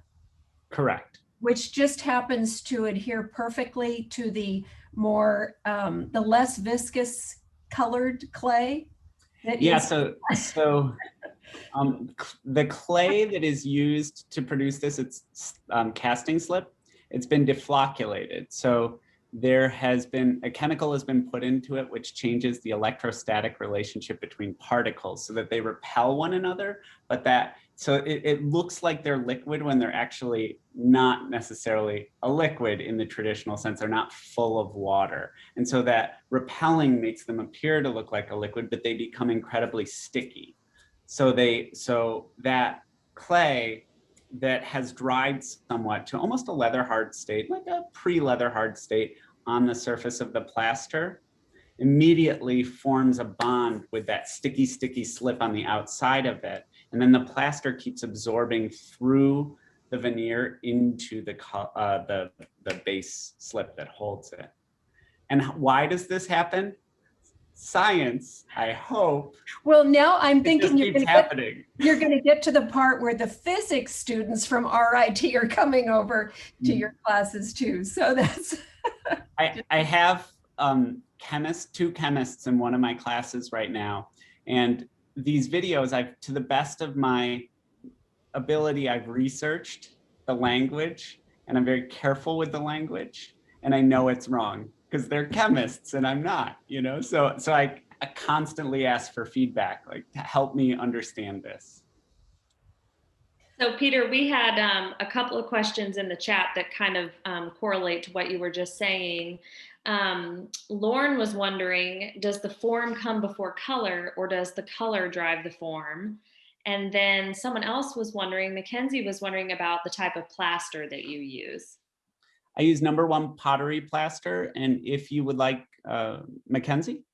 Correct. which just happens to adhere perfectly to the more, the less viscous colored clay. Yeah, so the clay that is used to produce this, it's casting slip. It's been deflocculated. So there has been, a chemical has been put into it, which changes the electrostatic relationship between particles so that they repel one another, but so it looks like they're liquid when they're actually not necessarily a liquid in the traditional sense. They're not full of water. And so that repelling makes them appear to look like a liquid, but they become incredibly sticky. So that clay that has dried somewhat to almost a leather hard state, like a pre-leather hard state on the surface of the plaster, immediately forms a bond with that sticky slip on the outside of it. And then the plaster keeps absorbing through the veneer into the base slip that holds it. And why does this happen? Science, I hope. Well, now I'm thinking you're going to get to the part where the physics students from RIT are coming over to your classes too. So that's. I have two chemists in one of my classes right now. And these videos, to the best of my ability, I've researched the language, and I'm very careful with the language, and I know it's wrong because they're chemists and I'm not, so I constantly ask for feedback, like, to help me understand this. So Peter, we had a couple of questions in the chat that kind of correlate to what you were just saying. Lauren was wondering, does the form come before color, or does the color drive the form? And then someone else was wondering, Mackenzie was wondering about the type of plaster that you use. I use #1 pottery plaster. And if you would like, Mackenzie?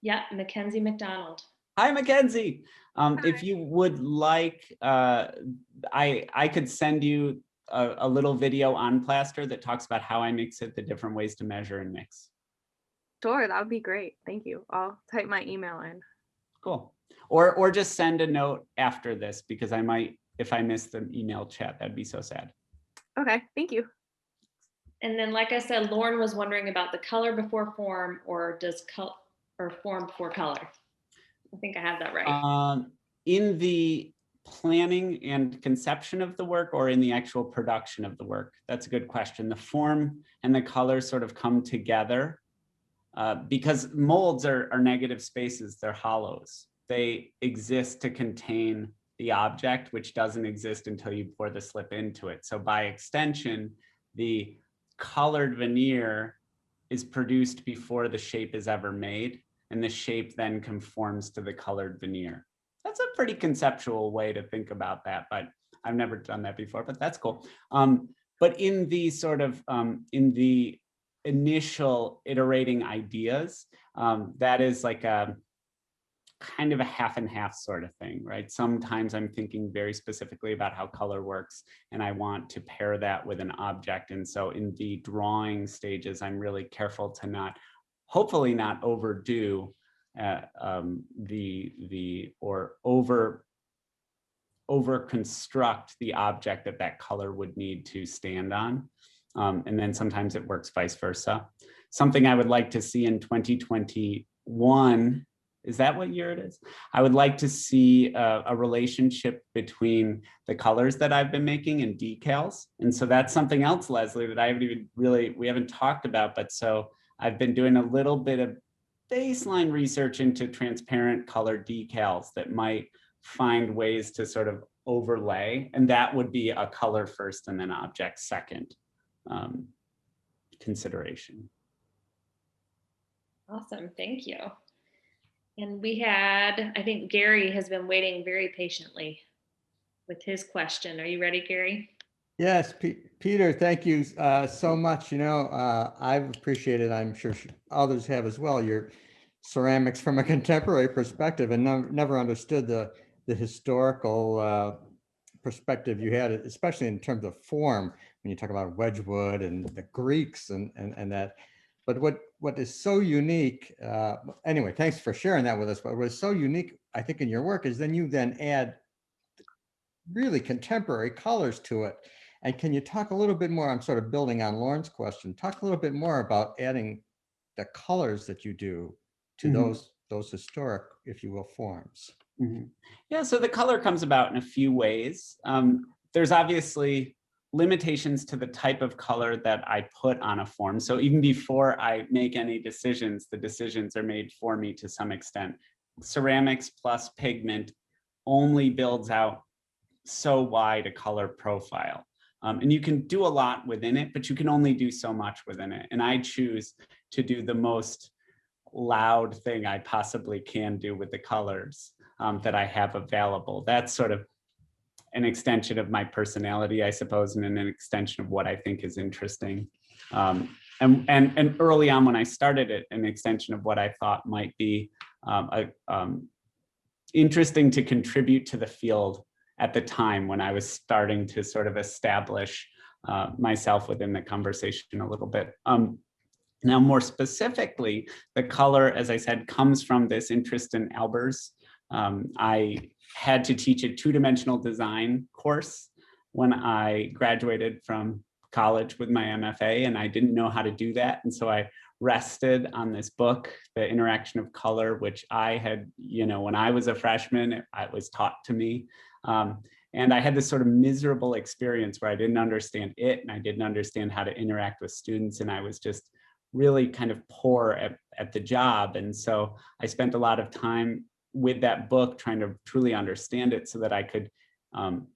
Yeah, Mackenzie McDonald. Hi, Mackenzie. If you would like, I could send you a little video on plaster that talks about how I mix it, the different ways to measure and mix. Sure, that would be great. Thank you. I'll type my email in. Cool. Or just send a note after this, because I might, if I miss the email chat, that'd be so sad. Okay, thank you. And then, like I said, Lauren was wondering about the color before form, or form before color. I think I have that right. In the planning and conception of the work, or in the actual production of the work? That's a good question. The form and the color sort of come together because molds are negative spaces. They're hollows. They exist to contain the object, which doesn't exist until you pour the slip into it. So by extension, the colored veneer is produced before the shape is ever made, and the shape then conforms to the colored veneer. That's a pretty conceptual way to think about that, but I've never done that before, but that's cool. But in the sort of, in the initial iterating ideas, that is like a kind of a half and half sort of thing, right? Sometimes I'm thinking very specifically about how color works, and I want to pair that with an object. And so in the drawing stages, I'm really careful to hopefully not overdo or over construct the object that color would need to stand on. And then sometimes it works vice versa. Something I would like to see in 2021, is that what year it is? I would like to see a relationship between the colors that I've been making and decals. And so that's something else, Leslie, that we haven't talked about, but so I've been doing a little bit of baseline research into transparent color decals that might find ways to sort of overlay, and that would be a color first and then object second consideration. Awesome, thank you. And we had, I think Gary has been waiting very patiently with his question. Are you ready, Gary? Yes, Peter, thank you so much. I've appreciated, I'm sure others have as well, your ceramics from a contemporary perspective, and never understood the historical perspective you had, especially in terms of form, when you talk about Wedgwood and the Greeks and that. But what is so unique, anyway, thanks for sharing that with us. But what is so unique, I think, in your work is then you then add really contemporary colors to it. And can you talk a little bit more? I'm sort of building on Lauren's question. Talk a little bit more about adding the colors that you do to those historic, if you will, forms. Yeah, so the color comes about in a few ways. There's obviously limitations to the type of color that I put on a form. So even before I make any decisions, the decisions are made for me to some extent. Ceramics plus pigment only builds out so wide a color profile. And you can do a lot within it, but you can only do so much within it. And I choose to do the most loud thing I possibly can do with the colors that I have available. That's sort of an extension of my personality, I suppose, and an extension of what I think is interesting. And early on when I started it, an extension of what I thought might be interesting to contribute to the field at the time when I was starting to sort of establish myself within the conversation a little bit. Now, more specifically, the color, as I said, comes from this interest in Albers. I had to teach a two-dimensional design course when I graduated from college with my MFA, and I didn't know how to do that. And so I rested on this book, The Interaction of Color, which I had, when I was a freshman, it was taught to me. And I had this sort of miserable experience where I didn't understand it, and I didn't understand how to interact with students, and I was just really kind of poor at the job. And so I spent a lot of time with that book trying to truly understand it so that I could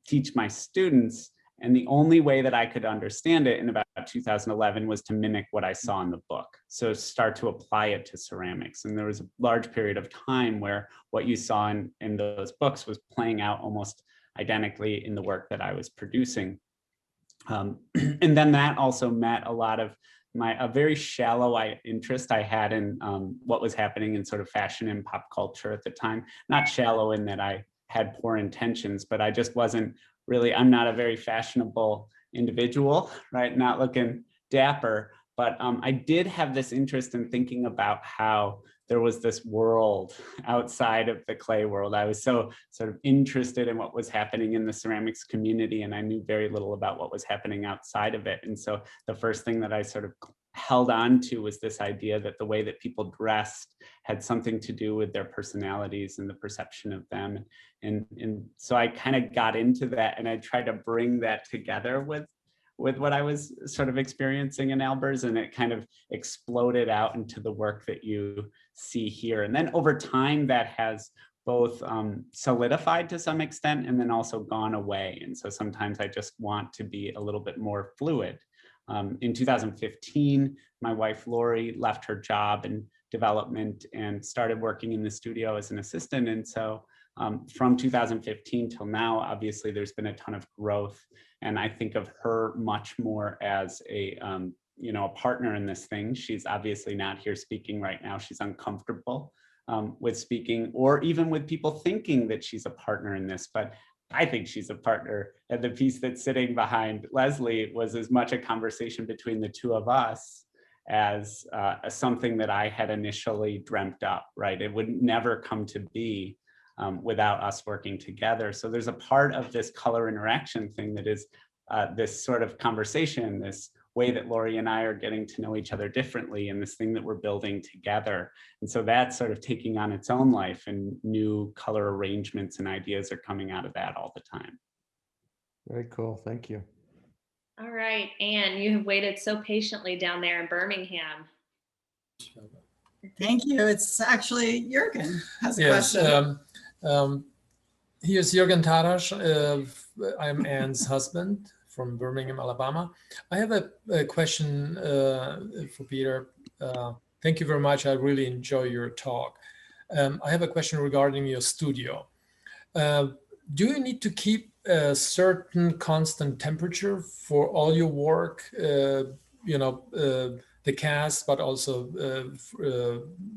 teach my students. And the only way that I could understand it in about 2011 was to mimic what I saw in the book. So start to apply it to ceramics. And there was a large period of time where what you saw in those books was playing out almost identically in the work that I was producing. And then that also met a lot of a very shallow interest I had in what was happening in sort of fashion and pop culture at the time. Not shallow in that I had poor intentions, but I just wasn't really, I'm not a very fashionable individual, right? Not looking dapper, but I did have this interest in thinking about how there was this world outside of the clay world. I was so sort of interested in what was happening in the ceramics community, and I knew very little about what was happening outside of it. And so the first thing that I sort of held on to was this idea that the way that people dressed had something to do with their personalities and the perception of them. And so I kind of got into that, and I tried to bring that together with what I was sort of experiencing in Albers, and it kind of exploded out into the work that you see here. And then over time that has both solidified to some extent and then also gone away. And so sometimes I just want to be a little bit more fluid. In 2015, my wife Lori left her job in development and started working in the studio as an assistant. And so from 2015 till now, obviously there's been a ton of growth. And I think of her much more as a partner in this thing. She's obviously not here speaking right now. She's uncomfortable with speaking, or even with people thinking that she's a partner in this, but I think she's a partner. And the piece that's sitting behind Leslie was as much a conversation between the two of us as something that I had initially dreamt up, right? It would never come to be without us working together. So there's a part of this color interaction thing that is this sort of conversation, this way that Lori and I are getting to know each other differently, and this thing that we're building together. And so that's sort of taking on its own life, and new color arrangements and ideas are coming out of that all the time. Very cool. Thank you. All right, Anne, you have waited so patiently down there in Birmingham. Thank you. It's actually Jürgen has a question. Here's Jürgen Tarasch. I'm Anne's husband from Birmingham, Alabama. I have a question for Peter. Thank you very much. I really enjoy your talk. I have a question regarding your studio. Do you need to keep a certain constant temperature for all your work? The cast, but also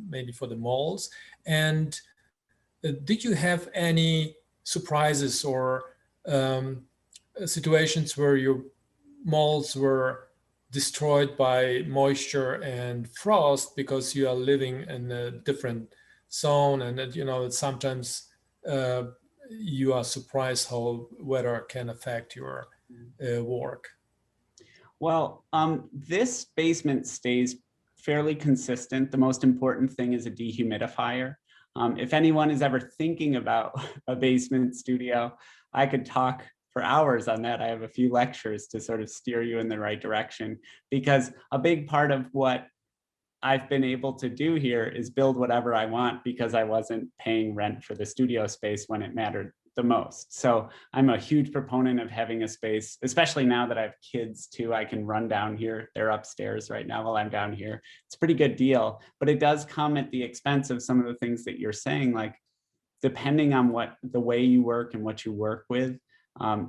maybe for the molds. And did you have any surprises or situations where your molds were destroyed by moisture and frost because you are living in a different zone, and that, you know, sometimes you are surprised how weather can affect your work. Well, this basement stays fairly consistent. The most important thing is a dehumidifier. If anyone is ever thinking about a basement studio, I could talk for hours on that. I have a few lectures to sort of steer you in the right direction, because a big part of what I've been able to do here is build whatever I want because I wasn't paying rent for the studio space when it mattered the most. So I'm a huge proponent of having a space, especially now that I have kids too. I can run down here. They're upstairs right now while I'm down here. It's a pretty good deal, but it does come at the expense of some of the things that you're saying, like depending on what the way you work and what you work with,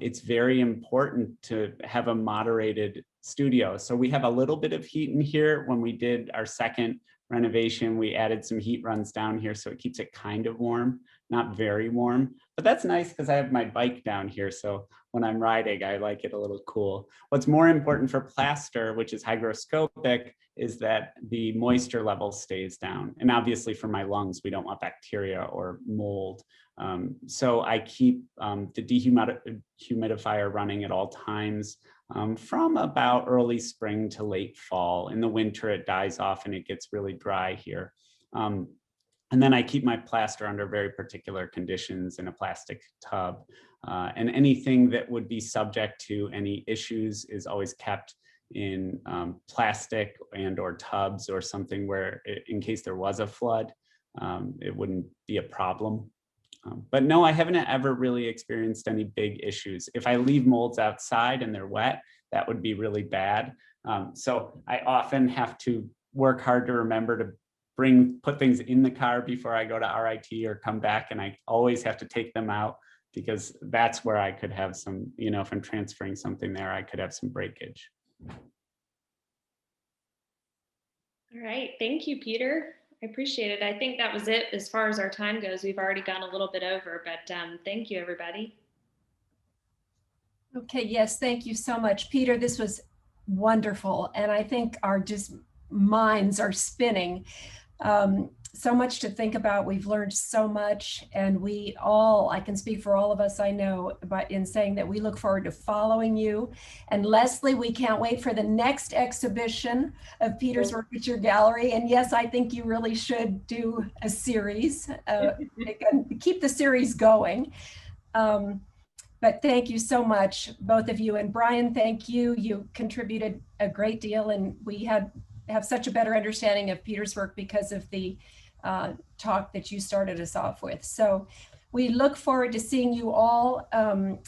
it's very important to have a moderated studio. So we have a little bit of heat in here. When we did our second renovation, we added some heat runs down here so it keeps it kind of warm, not very warm. But that's nice because I have my bike down here. So when I'm riding, I like it a little cool. What's more important for plaster, which is hygroscopic, is that the moisture level stays down. And obviously for my lungs, we don't want bacteria or mold. So I keep the dehumidifier running at all times from about early spring to late fall. In the winter, it dies off and it gets really dry here. And then I keep my plaster under very particular conditions in a plastic tub. And anything that would be subject to any issues is always kept in plastic and or tubs or something where in case there was a flood, it wouldn't be a problem. But no, I haven't ever really experienced any big issues. If I leave molds outside and they're wet, that would be really bad. So I often have to work hard to remember to put things in the car before I go to RIT or come back, and I always have to take them out because that's where I could have some, you know, if I'm transferring something there, I could have some breakage. All right, thank you, Peter. I appreciate it. I think that was it as far as our time goes. We've already gone a little bit over, but thank you, everybody. Okay, yes, thank you so much, Peter. This was wonderful, and I think our just minds are spinning. So much to think about. We've learned so much, and we all, I can speak for all of us, I know, but in saying that we look forward to following you. And Leslie, we can't wait for the next exhibition of Peter's work at your gallery. And yes, I think you really should do a series, keep the series going. But thank you so much, both of you. And Brian, thank you. You contributed a great deal, and we have such a better understanding of Peter's work because of the talk that you started us off with. So we look forward to seeing you all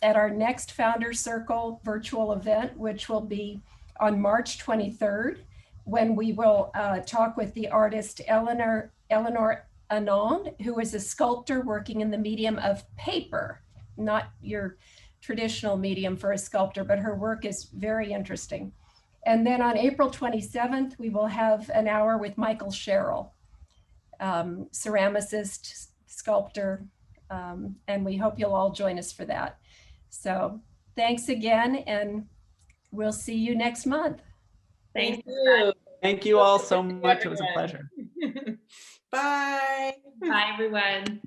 at our next Founder Circle virtual event, which will be on March 23rd, when we will talk with the artist Eleanor Anand, who is a sculptor working in the medium of paper, not your traditional medium for a sculptor, but her work is very interesting. And then on April 27th, we will have an hour with Michael Sherrill, ceramicist, sculptor, and we hope you'll all join us for that. So thanks again, and we'll see you next month. Thank you. Thank you all so much. It was a pleasure. Bye. Bye, everyone.